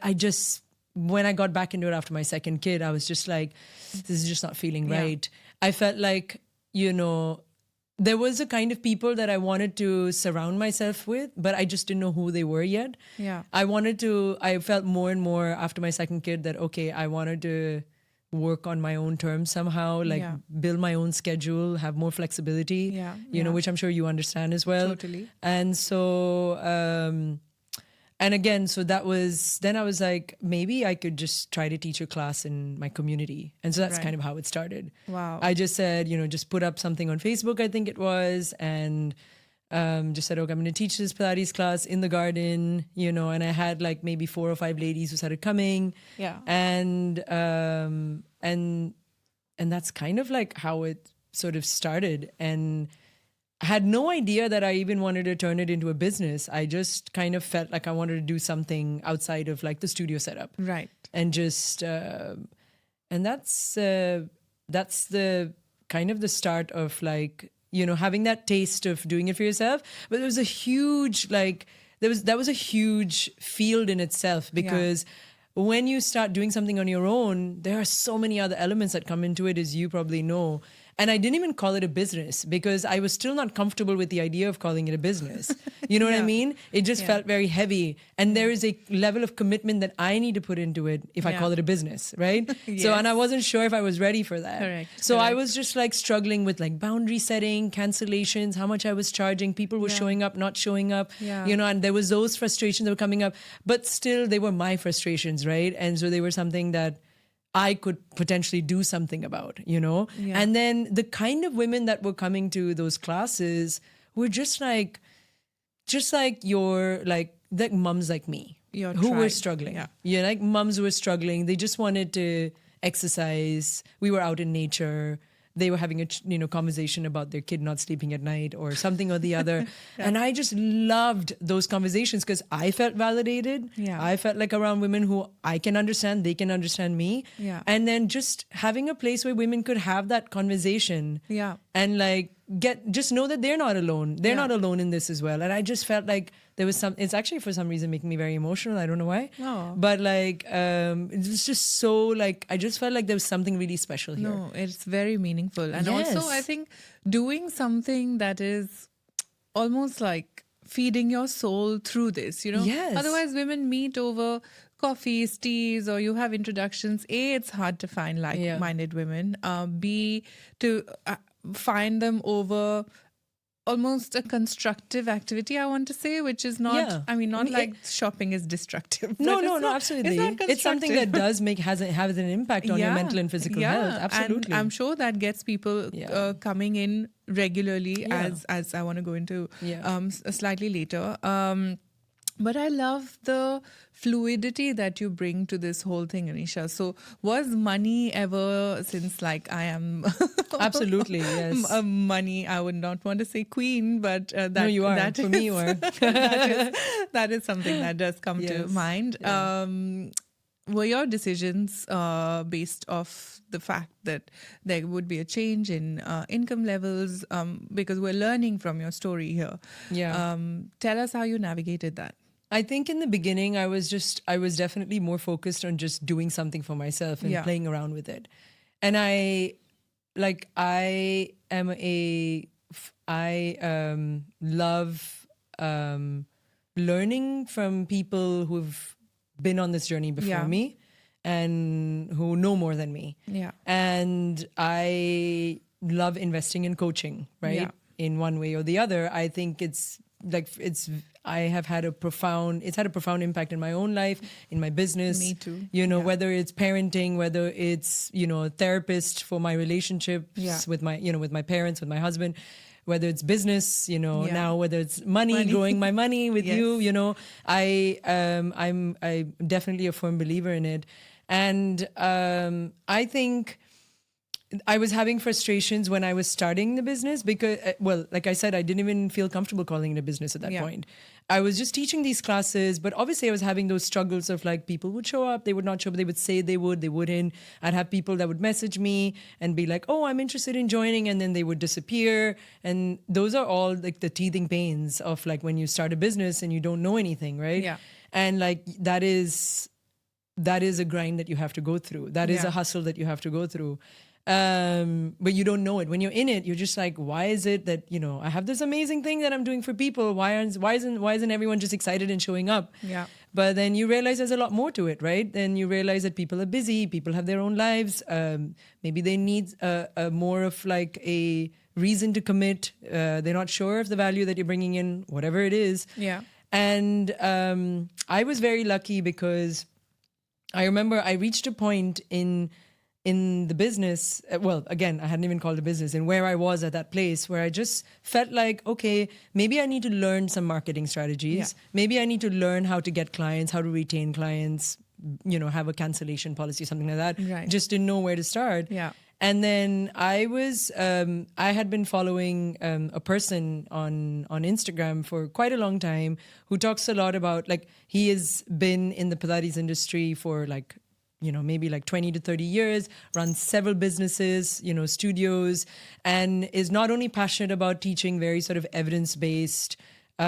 when I got back into it after my second kid, I was just like, this is just not feeling right. I felt like, there was a kind of people that I wanted to surround myself with, but I just didn't know who they were yet. Yeah. I felt more and more after my second kid that, okay, I wanted to work on my own terms somehow, like build my own schedule, have more flexibility, which I'm sure you understand as well. Totally. And so, and again, so then I was like, maybe I could just try to teach a class in my community. And so that's kind of how it started. Wow. I just said, just put up something on Facebook, I think it was, and just said, okay, I'm going to teach this Pilates class in the garden, and I had like maybe 4 or 5 ladies who started coming. Yeah. And that's kind of like how it sort of started. And I had no idea that I even wanted to turn it into a business. I just kind of felt like I wanted to do something outside of like the studio setup. Right. And just, and that's the kind of the start of like, having that taste of doing it for yourself. But there was a huge, like, that was a huge field in itself, because when you start doing something on your own, there are so many other elements that come into it, as you probably know. And I didn't even call it a business because I was still not comfortable with the idea of calling it a business. You know what I mean? It just felt very heavy. And there is a level of commitment that I need to put into it if I call it a business, right? Yes. So, and I wasn't sure if I was ready for that. Correct. So I was just like struggling with like boundary setting, cancellations, how much I was charging. People were showing up, not showing up, and there was those frustrations that were coming up, but still they were my frustrations, right? And so they were something that I could potentially do something about, Yeah. And then the kind of women that were coming to those classes were just like like mums like me Your who were tribe. struggling. Yeah. Yeah, like mums who were struggling. They just wanted to exercise. We were out in nature. They were having a conversation about their kid not sleeping at night or something or the other. And I just loved those conversations because I felt validated. Yeah. I felt like around women who I can understand, they can understand me. Yeah. And then just having a place where women could have that conversation. Yeah. And like just know that they're not alone. They're not alone in this as well. And I just felt like there was it's actually for some reason making me very emotional. I don't know why. Oh. But like, it was just so like, I just felt like there was something really special here. No, it's very meaningful. And Yes. also, I think doing something that is almost like feeding your soul through this, Yes. Otherwise, women meet over coffees, teas, or you have introductions. A, it's hard to find like-minded women. B, to find them over almost a constructive activity, I want to say, which is not, Yeah. I mean, not like shopping is destructive. No, but no, it's no, not- absolutely. It's, not It's something that constructive. does has an impact on your mental and physical health. Absolutely. And I'm sure that gets people Yeah. coming in regularly Yeah. as I want to go into Yeah. slightly later. But I love the fluidity that you bring to this whole thing, Anisha. So was money ever, since like I am Absolutely, yes. money, I would not want to say queen, but that, No, you are. that For me, you are. that is something that does come to Yes. mind. Were your decisions based off the fact that there would be a change in income levels? Because we're learning from your story here. Yeah. Tell us how you navigated that. I think in the beginning, I was definitely more focused on just doing something for myself and Yeah. playing around with it. And I love learning from people who've been on this journey before Yeah. me and who know more than me. Yeah. And I love investing in coaching, right? Yeah. In one way or the other. I think I have had it's had a profound impact in my own life, in my business. Me too. You know, Yeah. whether it's parenting, whether it's, a therapist for my relationships Yeah. with my parents, with my husband, whether it's business, Yeah. now whether it's money, growing my money with Yes. you, I'm definitely a firm believer in it. And I think I was having frustrations when I was starting the business because, like I said, I didn't even feel comfortable calling it a business at that Yeah. point. I was just teaching these classes, but obviously I was having those struggles of like people would show up, they would not show up, they would say they would, they wouldn't. I'd have people that would message me and be like, oh, I'm interested in joining, and then they would disappear. And those are all like the teething pains of like when you start a business and you don't know anything, right? Yeah. And like that is a grind that you have to go through. That is Yeah. a hustle that you have to go through. But you don't know it. When you're in it, you're just like, why is it that, I have this amazing thing that I'm doing for people. Why isn't everyone just excited and showing up? Yeah. But then you realize there's a lot more to it, right? Then you realize that people are busy, people have their own lives. Maybe they need a more of like a reason to commit. They're not sure of the value that you're bringing in, whatever it is. Yeah. And I was very lucky because I remember I reached a point in the business, again, I hadn't even called it a business, and where I was at that place where I just felt like, okay, maybe I need to learn some marketing strategies. Yeah. Maybe I need to learn how to get clients, how to retain clients, have a cancellation policy, something like that, Right. just to know where to start. Yeah. And then I had been following a person on Instagram for quite a long time who talks a lot about, like, he has been in the Pilates industry for like, maybe like 20 to 30 years, runs several businesses, studios, and is not only passionate about teaching very sort of evidence-based, like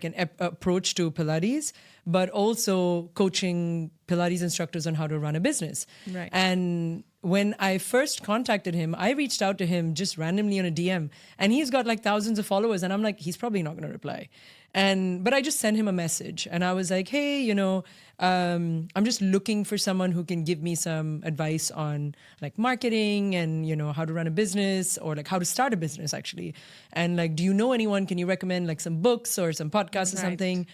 an approach to Pilates, but also coaching Pilates instructors on how to run a business. Right. And when I first contacted him, I reached out to him just randomly on a DM, and he's got like thousands of followers, and I'm like, he's probably not going to reply. But I just sent him a message, and I was like, hey, I'm just looking for someone who can give me some advice on like marketing and, how to run a business, or like how to start a business actually. And like, do you know anyone? Can you recommend like some books or some podcasts or Right. something?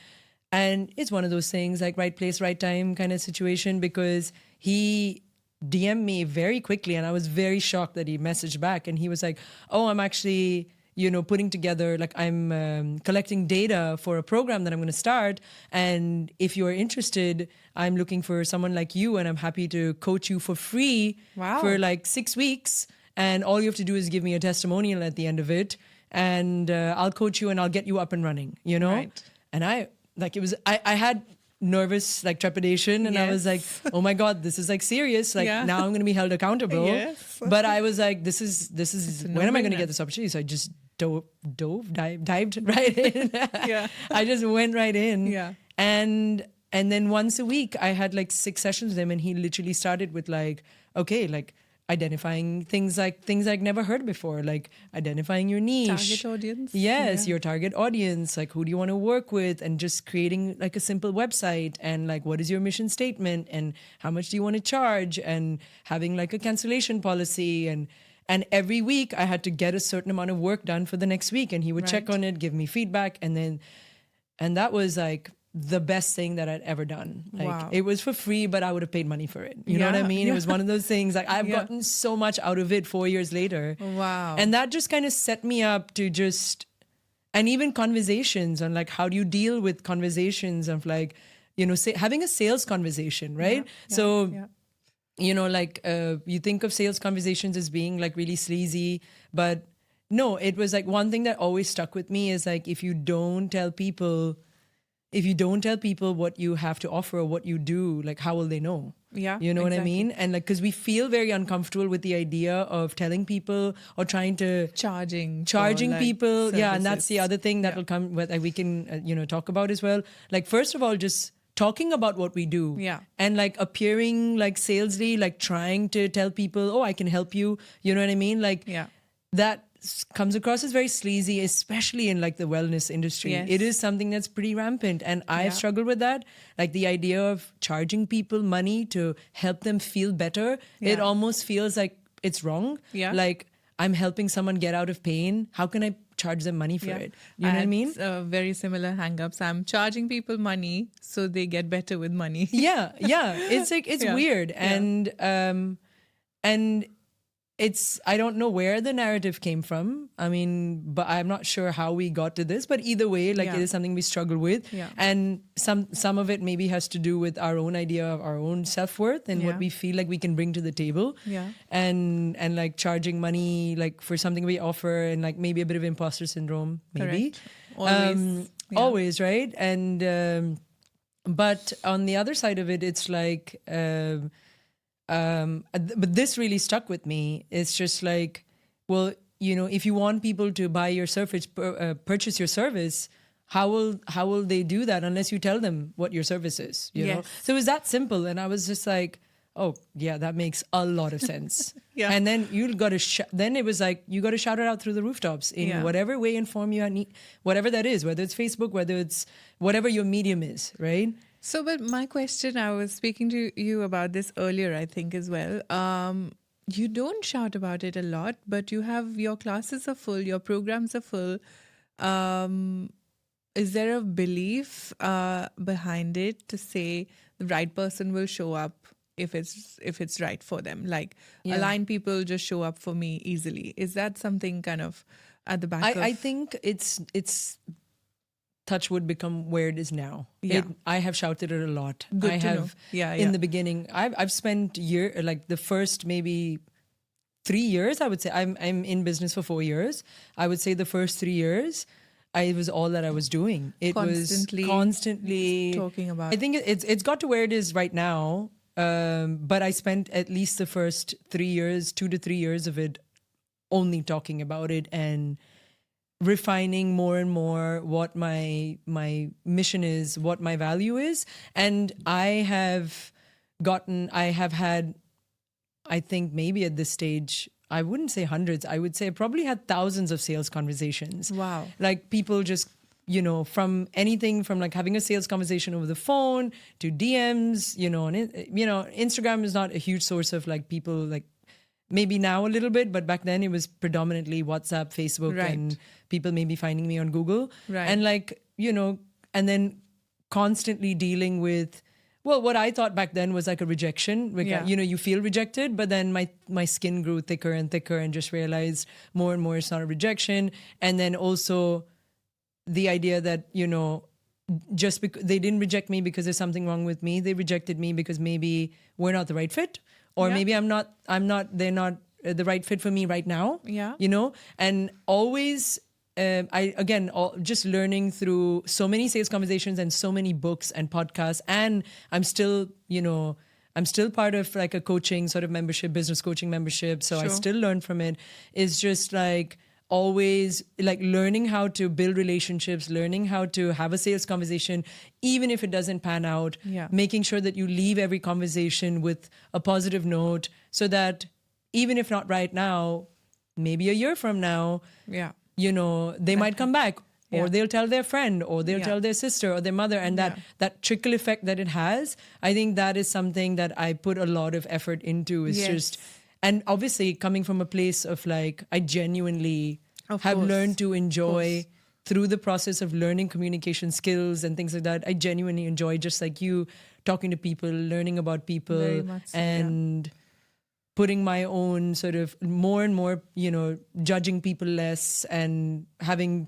And it's one of those things like right place, right time kind of situation, because he DM'd me very quickly and I was very shocked that he messaged back and he was like, oh, I'm actually, putting together, like I'm collecting data for a program that I'm going to start. And if you're interested, I'm looking for someone like you and I'm happy to coach you for free for like 6 weeks. And all you have to do is give me a testimonial at the end of it. And I'll coach you and I'll get you up and running, Right. And I had nervous like trepidation and I was like, oh my God, this is like serious. Like now I'm going to be held accountable. But I was like, this is when am I going to get this opportunity? So I just dived right in. I just went right in. And then once a week I had like 6 sessions with him and he literally started with like, okay, like identifying things I'd never heard before, like identifying your niche. Target audience. Yes, your target audience, like who do you want to work with, and just creating like a simple website and like what is your mission statement and how much do you want to charge and having like a cancellation policy and every week I had to get a certain amount of work done for the next week and he would check on it, give me feedback and that was like the best thing that I'd ever done. Like it was for free, but I would have paid money for it. You know what I mean? It was one of those things like I've gotten so much out of it 4 years later. Wow. And that just kind of set me up to just, and even conversations on like, how do you deal with conversations of like, having a sales conversation, right? You think of sales conversations as being like really sleazy, but no, it was like one thing that always stuck with me is like, if you don't tell people what you have to offer or what you do, like how will they know? Yeah. You know what I mean? And like, because we feel very uncomfortable with the idea of telling people or trying to charging people. Services. Yeah. And that's the other thing that will come with, we can, talk about as well. Like, first of all, just talking about what we do. Yeah. And like appearing like salesy, like trying to tell people, oh, I can help you. You know what I mean? Like that comes across as very sleazy, especially in like the wellness industry. It is something that's pretty rampant and I've struggled with that. Like the idea of charging people money to help them feel better, it almost feels like it's wrong. Like I'm helping someone get out of pain. How can I charge them money for it? You know what I mean? Very similar hang-ups. I'm charging people money so they get better with money. It's like, it's weird. And it's, I don't know where the narrative came from. I mean, but I'm not sure how we got to this, but either way, like it is something we struggle with. And some of it maybe has to do with our own idea of our own self-worth and what we feel like we can bring to the table. And like charging money, like for something we offer and like maybe a bit of imposter syndrome, maybe. Always, right? And, but on the other side of it, it's like, but this really stuck with me. It's just like, well, if you want people to buy your service, purchase your service, how will they do that unless you tell them what your service is? You know, so it was that simple. And I was just like, oh yeah, that makes a lot of sense. And then then it was like you got to shout it out through the rooftops in whatever way and form you need, whatever that is, whether it's Facebook, whether it's whatever your medium is, right? So, but my question, I was speaking to you about this earlier, I think, as well. You don't shout about it a lot, but your classes are full, your programs are full. Is there a belief behind it to say the right person will show up if it's right for them? Like aligned people just show up for me easily. Is that something kind of at the back of... I think it's touch would become where it is now. I have shouted it a lot. Good to know. In the beginning, I've spent the first maybe 3 years, I would say. I'm in business for 4 years. I would say the first 3 years, it was all that I was doing. It was constantly talking about. I think it's got to where it is right now. But I spent at least the first 3 years, 2 to 3 years of it, only talking about it and refining more and more what my mission is, what my value is. And I have had, I think maybe at this stage, I wouldn't say hundreds, I would say I probably had thousands of sales conversations. Wow. Like people just, from anything from like having a sales conversation over the phone to DMs, Instagram is not a huge source of like people like, maybe now a little bit, but back then it was predominantly WhatsApp, Facebook, and people maybe finding me on Google. Right. And like, and then constantly dealing with, well, what I thought back then was like a rejection. Like, Yeah. you feel rejected, but then my skin grew thicker and thicker, and just realized more and more it's not a rejection. And then also the idea that, just because they didn't reject me because there's something wrong with me, they rejected me because maybe we're not the right fit, or Yeah. maybe they're not the right fit for me right now. Yeah. And always, just learning through so many sales conversations and so many books and podcasts, and I'm still part of like a coaching sort of membership, business coaching membership. So I Sure. still learn from it. It's just like always like learning how to build relationships, learning how to have a sales conversation, even if it doesn't pan out, Yeah. making sure that you leave every conversation with a positive note, so that even if not right now, maybe a year from now, Yeah. they might come back, or Yeah. they'll tell their friend, or they'll Yeah. tell their sister or their mother. And that trickle effect that it has, I think that is something that I put a lot of effort into. Is Yes. just, and obviously coming from a place of like, I genuinely Of have course. learned to enjoy through the process of learning communication skills and things like that. I genuinely enjoy, just like you, talking to people, learning about people, Very much so, yeah. and putting my own sort of more and more, judging people less, and having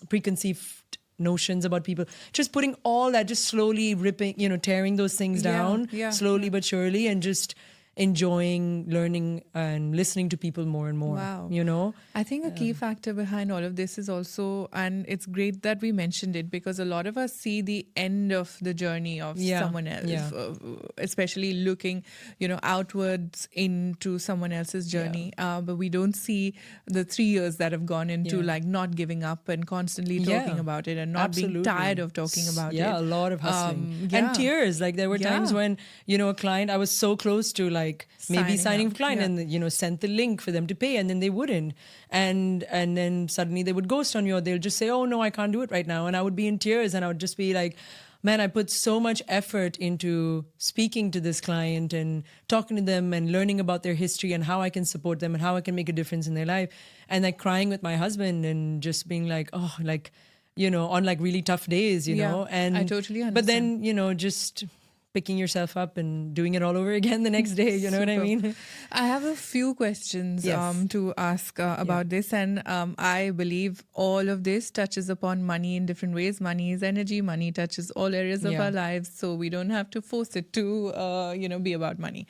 preconceived notions about people, just putting all that, just slowly ripping, tearing those things Yeah, down, yeah, slowly but surely, and just enjoying learning and listening to people more and more. Wow. I think a key factor behind all of this is also, and it's great that we mentioned it, because a lot of us see the end of the journey of Yeah, someone else, yeah. especially looking, outwards into someone else's journey. But we don't see the 3 years that have gone into Yeah. like not giving up and constantly talking Yeah, about it and not being absolutely. tired of talking about it. Yeah, a lot of hustling and tears. Like there were times Yeah. when, a client, I was so close to like maybe signing up, a client, yeah. and sent the link for them to pay, and then they wouldn't, and then suddenly they would ghost on you, or they'll just say, oh no, I can't do it right now, and I would be in tears, and I would just be like, man, I put so much effort into speaking to this client and talking to them and learning about their history and how I can support them and how I can make a difference in their life, and like crying with my husband and just being like, oh, like, on like really tough days, Yeah, and I totally but then understand. just picking yourself up and doing it all over again the next day. You know what I Superb. mean? I have a few questions Yes. to ask about this, and I believe all of this touches upon money in different ways. Money is energy. Money touches all areas of Yeah. our lives, so we don't have to force it to, be about money.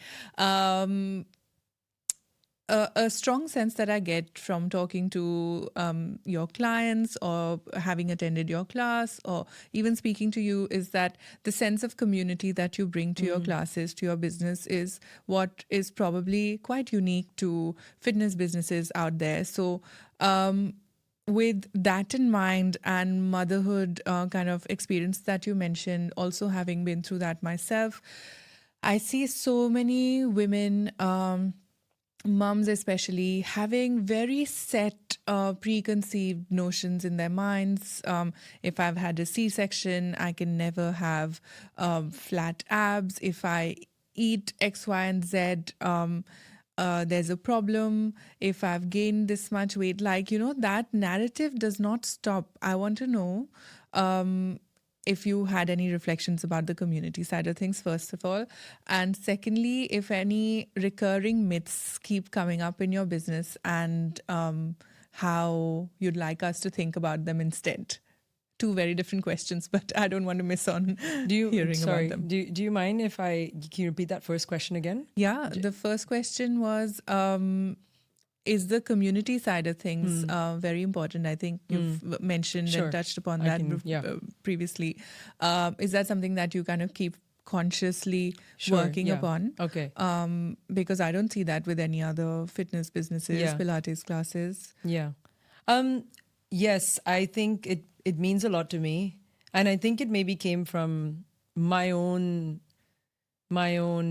A strong sense that I get from talking to your clients or having attended your class or even speaking to you is that the sense of community that you bring to your classes, to your business, is what is probably quite unique to fitness businesses out there. So with that in mind and motherhood kind of experience that you mentioned, also having been through that myself, I see so many women, mums especially, having very set preconceived notions in their minds. If I've had a C-section, I can never have flat abs. If I eat X, Y, and Z, there's a problem. If I've gained this much weight, that narrative does not stop. I want to know if you had any reflections about the community side of things, first of all. And secondly, if any recurring myths keep coming up in your business and how you'd like us to think about them instead. Two very different questions, but I don't want to miss on hearing about them. Do you mind if can you repeat that first question again? Yeah, the first question was, is the community side of things very important? I think you've mentioned and touched upon that previously. Is that something that you kind of keep consciously working upon? Okay. Because I don't see that with any other fitness businesses, Pilates classes. Yeah. Yes, I think it means a lot to me. And I think it maybe came from my own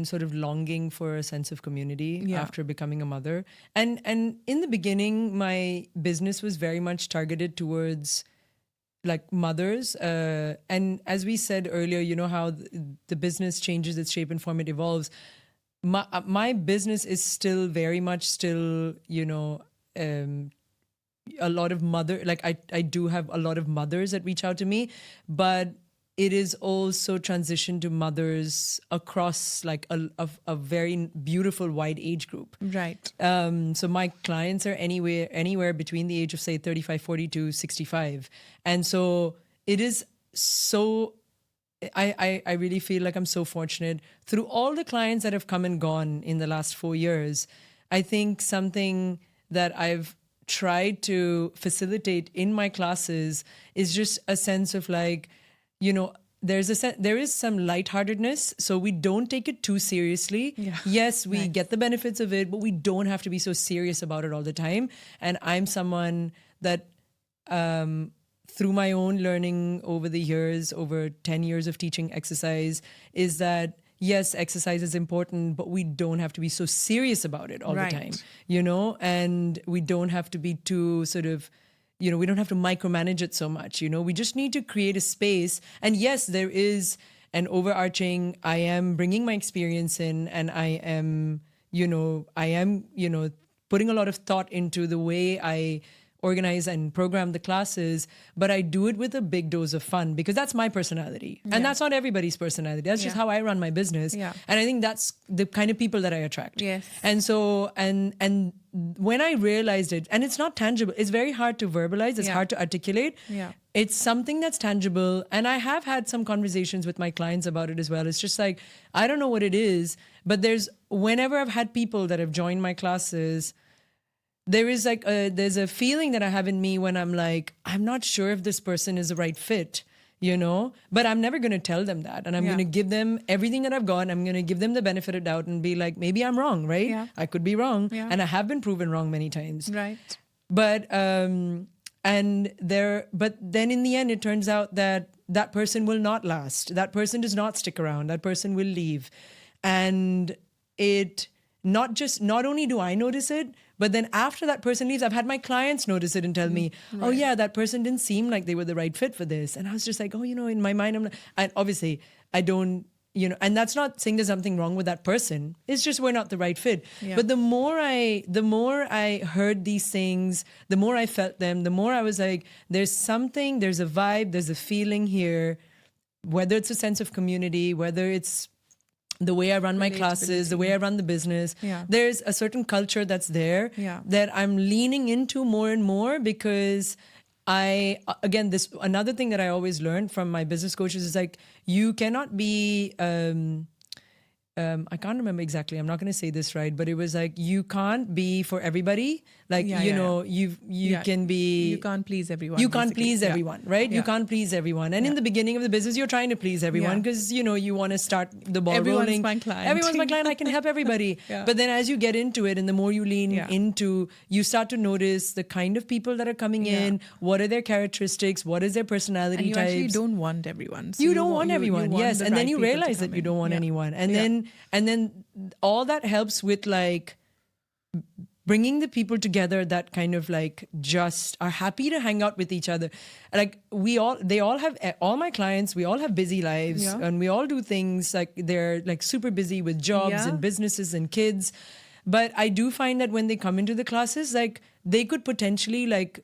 sort of longing for a sense of community after becoming a mother. And in the beginning, my business was very much targeted towards like mothers. And as we said earlier, you know how the business changes its shape and form, it evolves. My business is still very much a lot of I do have a lot of mothers that reach out to me, but it is also transitioned to mothers across like a very beautiful wide age group. Right. So my clients are anywhere between the age of say 35, 40 to 65. And so it is so, I really feel like I'm so fortunate through all the clients that have come and gone in the last 4 years. I think something that I've tried to facilitate in my classes is just a sense of like, there is some lightheartedness, so we don't take it too seriously. Yeah. Yes, we Nice. get the benefits of it, but we don't have to be so serious about it all the time. And I'm someone that, through my own learning over the years, over 10 years of teaching exercise, is that yes, exercise is important, but we don't have to be so serious about it all Right. the time, and we don't have to be too sort of, we don't have to micromanage it so much, we just need to create a space. And yes, there is an overarching, I am bringing my experience in, and I am putting a lot of thought into the way I organize and program the classes, but I do it with a big dose of fun because that's my personality. And that's not everybody's personality. That's just Yeah. how I run my business. Yeah. And I think that's the kind of people that I attract. Yes. And so, and when I realized it, and it's not tangible, it's very hard to verbalize, it's Yeah. hard to articulate. Yeah. It's something that's tangible. And I have had some conversations with my clients about it as well. It's just like, I don't know what it is, but whenever I've had people that have joined my classes, there is like there's a feeling that I have in me when I'm like, I'm not sure if this person is the right fit, but I'm never going to tell them that. And I'm Yeah. going to give them everything that I've got. I'm going to give them the benefit of doubt and be like, maybe I'm wrong, right? Yeah. I could be wrong. Yeah. And I have been proven wrong many times. Right. But then in the end, it turns out that person will not last. That person does not stick around. That person will leave. And not only do I notice it, but then after that person leaves, I've had my clients notice it and tell me, oh yeah, that person didn't seem like they were the right fit for this. And I was just like, in my mind, I'm not, and obviously I don't, and that's not saying there's something wrong with that person. It's just we're not the right fit. Yeah. But the more I heard these things, the more I felt them, the more I was like, there's a vibe, there's a feeling here, whether it's a sense of community, whether it's the way I run my classes, the way I run the business. Yeah. There's a certain culture that's there Yeah. that I'm leaning into more and more because another thing that I always learned from my business coaches is like, you cannot be, I can't remember exactly. I'm not going to say this right, but it was like, you can't be for everybody. Like, you can be... You can't please everyone. You can't basically. please Yeah. everyone, right? Yeah. You can't please everyone. And in the beginning of the business, you're trying to please everyone Yeah. because, you want to start the ball Everyone's rolling. my client. Everyone's my client. I can help everybody. Yeah. But then as you get into it and the more you lean Yeah. into, you start to notice the kind of people that are coming Yeah. in, what are their characteristics, what is their personality And you types. actually don't want everyone. So You don't want everyone, want yes. the And then right you people to realize that come you in. don't want Yeah. anyone. And Yeah. then all that helps with like bringing the people together that kind of like just are happy to hang out with each other. Like all my clients, we all have busy lives Yeah. and we all do things like they're like super busy with jobs Yeah. and businesses and kids. But I do find that when they come into the classes, like they could potentially like,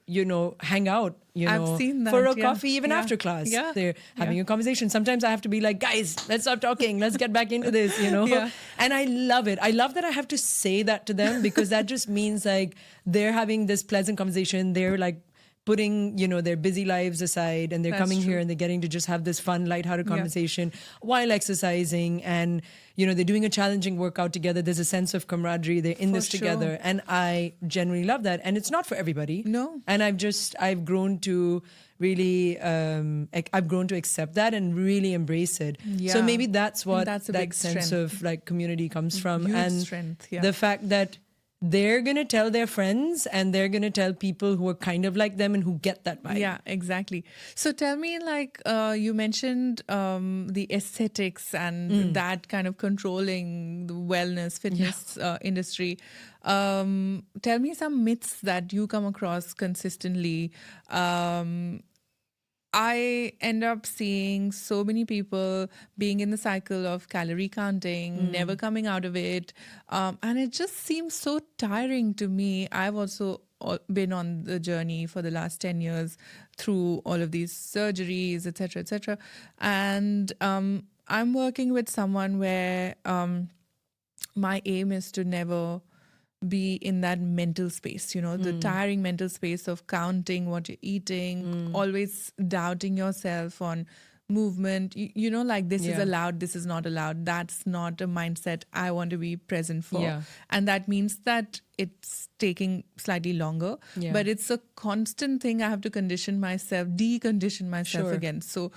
hang out, I've seen that, for a yeah. coffee even Yeah. after class. Yeah. They're having Yeah. a conversation. Sometimes I have to be like, guys, let's stop talking. Let's get back into this, Yeah. And I love it. I love that I have to say that to them because that just means like they're having this pleasant conversation. They're like putting, their busy lives aside and they're That's coming true. here and they're getting to just have this fun, lighthearted Yeah. conversation while exercising and, they're doing a challenging workout together. There's a sense of camaraderie. They're in For this sure. together. And I generally love that. And it's not for everybody. No. And I've grown to really, I've grown to accept that and really embrace it. Yeah. So maybe that's what That's a that big sense strength. of like community comes from. Huge and strength, yeah. the fact that they're going to tell their friends and they're going to tell people who are kind of like them and who get that vibe. Yeah, exactly. So tell me, like, you mentioned the aesthetics and that kind of controlling the wellness, fitness industry. Tell me some myths that you come across consistently I end up seeing so many people being in the cycle of calorie counting, never coming out of it. And it just seems so tiring to me. I've also been on the journey for the last 10 years through all of these surgeries, etc., etc. And I'm working with someone where my aim is to never be in that mental space, the tiring mental space of counting what you're eating, always doubting yourself on movement, like this is allowed, this is not allowed. That's not a mindset I want to be present for. Yeah. And that means that it's taking slightly longer, but it's a constant thing. I have to decondition myself Sure. again. So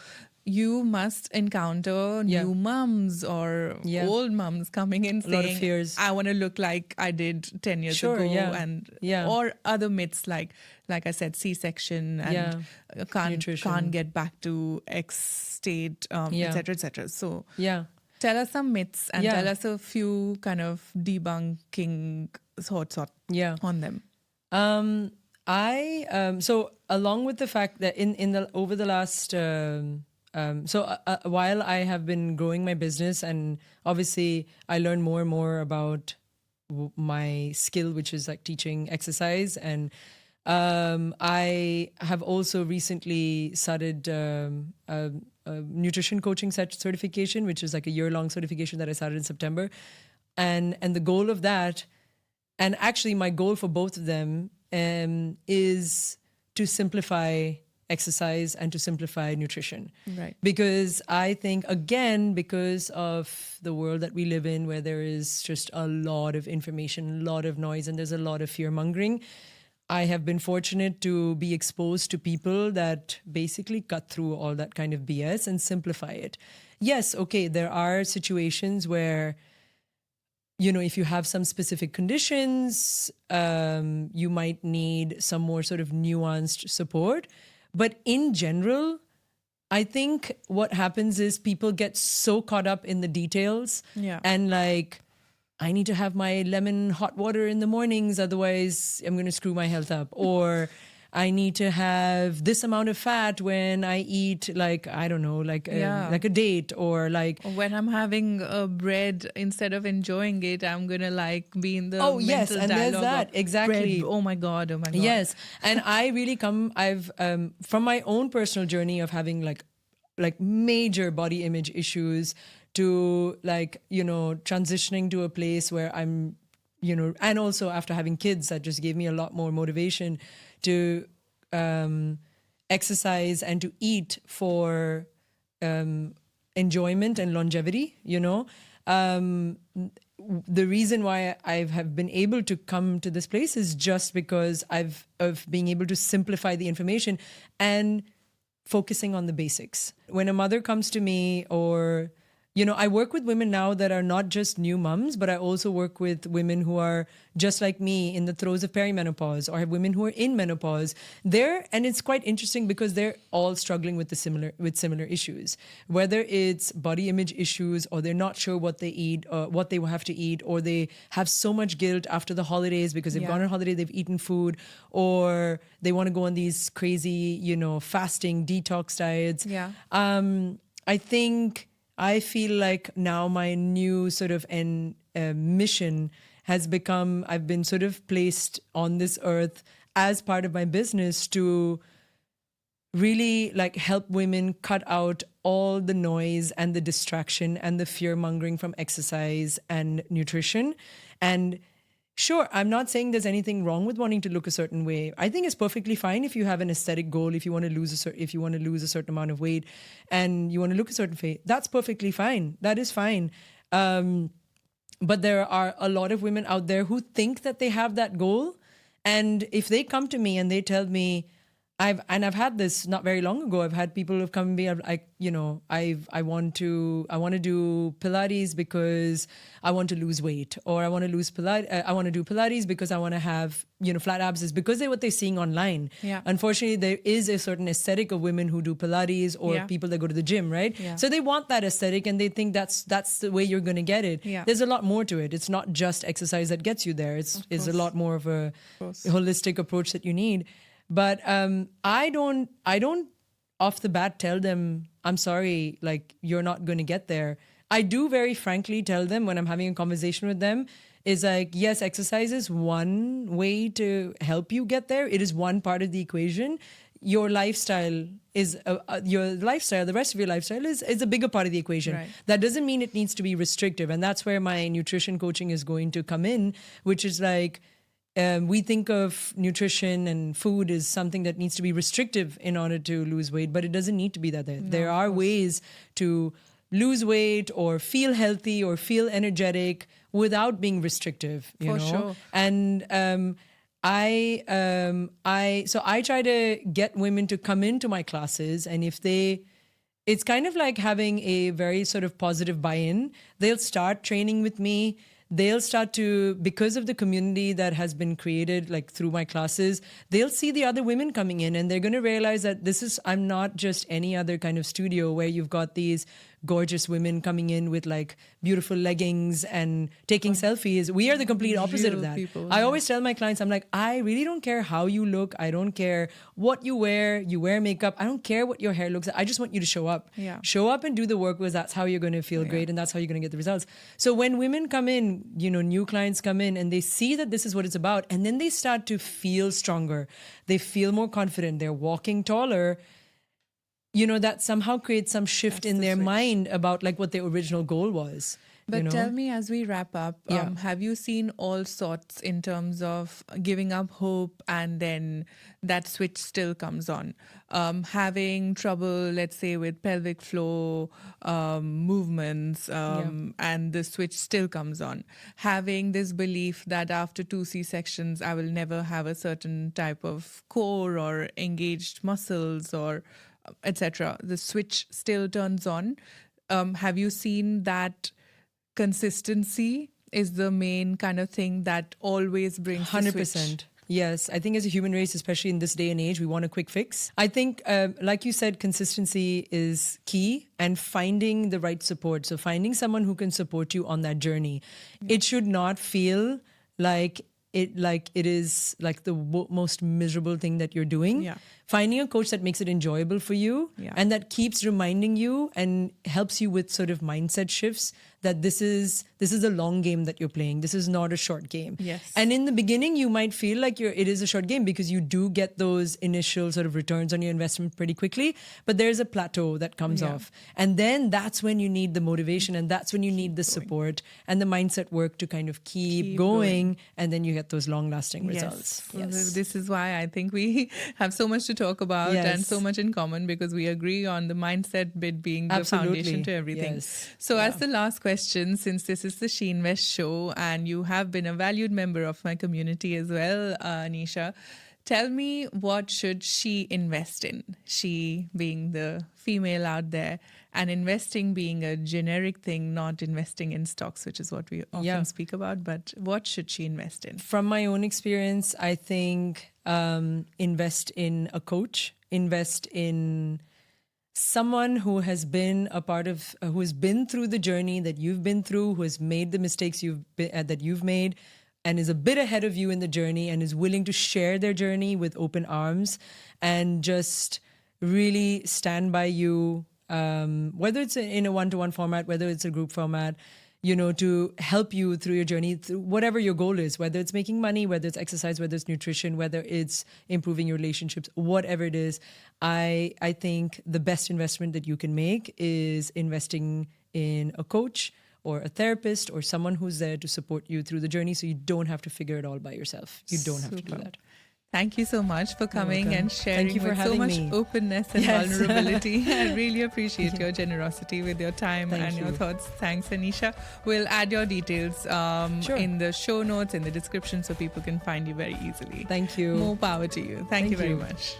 you must encounter new mums or old mums coming in A lot of saying, fears. I want to look like I did 10 years Sure, ago. yeah. And Yeah. or other myths like I said, C-section and can't Nutrition. get back to X state, etc., etc. So tell us some myths and tell us a few kind of debunking thoughts on them. So along with the fact that over the last while I have been growing my business, and obviously I learned more and more about my skill, which is like teaching exercise, and I have also recently started a nutrition coaching certification, which is like a year-long certification that I started in September, and the goal of that, and actually my goal for both of them is to simplify exercise and to simplify nutrition. Right. Because I think, again, because of the world that we live in, where there is just a lot of information, a lot of noise, and there's a lot of fear-mongering, I have been fortunate to be exposed to people that basically cut through all that kind of BS and simplify it. Yes, okay, there are situations where, if you have some specific conditions, you might need some more sort of nuanced support. But in general, I think what happens is people get so caught up in the details and like, I need to have my lemon hot water in the mornings, otherwise I'm going to screw my health up. Or I need to have this amount of fat when I eat, like, I don't know, like a date, or like when I'm having a bread, instead of enjoying it, I'm gonna like be in the yes, mental and there's dialogue that of exactly. bread. Oh my god. Yes, and I really I've from my own personal journey of having like major body image issues to transitioning to a place where I'm, and also after having kids, that just gave me a lot more motivation to exercise and to eat for enjoyment and longevity. The reason why I have been able to come to this place is just because of being able to simplify the information and focusing on the basics. When a mother comes to me, or I work with women now that are not just new mums, but I also work with women who are just like me in the throes of perimenopause, or have women who are in menopause. And it's quite interesting because they're all struggling with similar issues, whether it's body image issues, or they're not sure what they eat, or what they will have to eat, or they have so much guilt after the holidays because they've gone on holiday, they've eaten food, or they want to go on these crazy, fasting detox diets. I feel like now my new sort of mission has become, I've been sort of placed on this earth as part of my business to really like help women cut out all the noise and the distraction and the fear mongering from exercise and nutrition. And sure, I'm not saying there's anything wrong with wanting to look a certain way. I think it's perfectly fine if you have an aesthetic goal, if you want to lose a certain amount of weight and you want to look a certain way. That's perfectly fine. That is fine. But there are a lot of women out there who think that they have that goal, and if they come to me and they tell me, I've had this not very long ago. I've had people who've come to me, I want to do Pilates because I want to lose weight, or I want to do Pilates because I want to have, flat abs, is because what they're seeing online. Yeah. Unfortunately, there is a certain aesthetic of women who do Pilates, or people that go to the gym, right? Yeah. So they want that aesthetic, and they think that's the way you're going to get it. Yeah. There's a lot more to it. It's not just exercise that gets you there. It's a lot more of a holistic approach that you need. But I don't off the bat tell them, I'm sorry, like, you're not going to get there. I do very frankly tell them when I'm having a conversation with them, is like, yes, exercise is one way to help you get there. It is one part of the equation. Your lifestyle is the rest of your lifestyle is a bigger part of the equation. Right. That doesn't mean it needs to be restrictive. And that's where my nutrition coaching is going to come in, which is like, we think of nutrition and food as something that needs to be restrictive in order to lose weight, but it doesn't need to be that. There are ways to lose weight or feel healthy or feel energetic without being restrictive, you know? Sure. And I try to get women to come into my classes, and it's kind of like having a very sort of positive buy-in. They'll start training with me. They'll start to, because of the community that has been created like through my classes, they'll see the other women coming in, and they're going to realize that I'm not just any other kind of studio where you've got these gorgeous women coming in with like beautiful leggings and taking selfies. We are the complete opposite of that. I always tell my clients, I'm like, I really don't care how you look. I don't care what you wear. You wear makeup. I don't care what your hair looks like. I just want you to show up. Yeah. Show up and do the work, because that's how you're going to feel great, and that's how you're going to get the results. So when women come in, you know, new clients come in and they see that this is what it's about, and then they start to feel stronger. They feel more confident. They're walking taller. You know, that somehow creates some shift in their mind about like what their original goal was. But you know? tell me, as we wrap up, have you seen all sorts in terms of giving up hope and then that switch still comes on? Having trouble, let's say, with pelvic floor movements, and the switch still comes on. Having this belief that after 2 C-sections, I will never have a certain type of core or engaged muscles or etc. The switch still turns on. Have you seen that consistency is the main kind of thing that always brings 100%. The switch? Yes, I think as a human race, especially in this day and age, we want a quick fix. I think, like you said, consistency is key, and finding the right support. So finding someone who can support you on that journey. It should not feel like it is like the most miserable thing that you're doing. Yeah. Finding a coach that makes it enjoyable for you and that keeps reminding you and helps you with sort of mindset shifts that this is a long game that you're playing. This is not a short game. Yes. And in the beginning, you might feel like it is a short game because you do get those initial sort of returns on your investment pretty quickly, but there's a plateau that comes off. And then that's when you need the motivation, and that's when you need the support and the mindset work to kind of keep going, and then you get those long-lasting results. Yes. This is why I think we have so much to talk about and so much in common, because we agree on the mindset bit being the foundation to everything. So as the last question, since this is the She Invest show and you have been a valued member of my community as well, Anisha, tell me, what should she invest in? She being the female out there, and investing being a generic thing, not investing in stocks, which is what we often speak about. But what should she invest in? From my own experience, I think invest in a coach, invest in someone who has been a part of, who has been through the journey that you've been through, who has made the mistakes that you've made, and is a bit ahead of you in the journey, and is willing to share their journey with open arms and just really stand by you, whether it's in a one-to-one format, whether it's a group format, you know, to help you through your journey, through whatever your goal is, whether it's making money, whether it's exercise, whether it's nutrition, whether it's improving your relationships, whatever it is. I think the best investment that you can make is investing in a coach or a therapist or someone who's there to support you through the journey, so you don't have to figure it all by yourself. You don't have to do that. Thank you so much for coming and sharing with so much openness and vulnerability. I really appreciate your generosity with your time and your thoughts. Thanks, Anisha. We'll add your details in the show notes, in the description, so people can find you very easily. Thank you. More power to you. Thank you very much.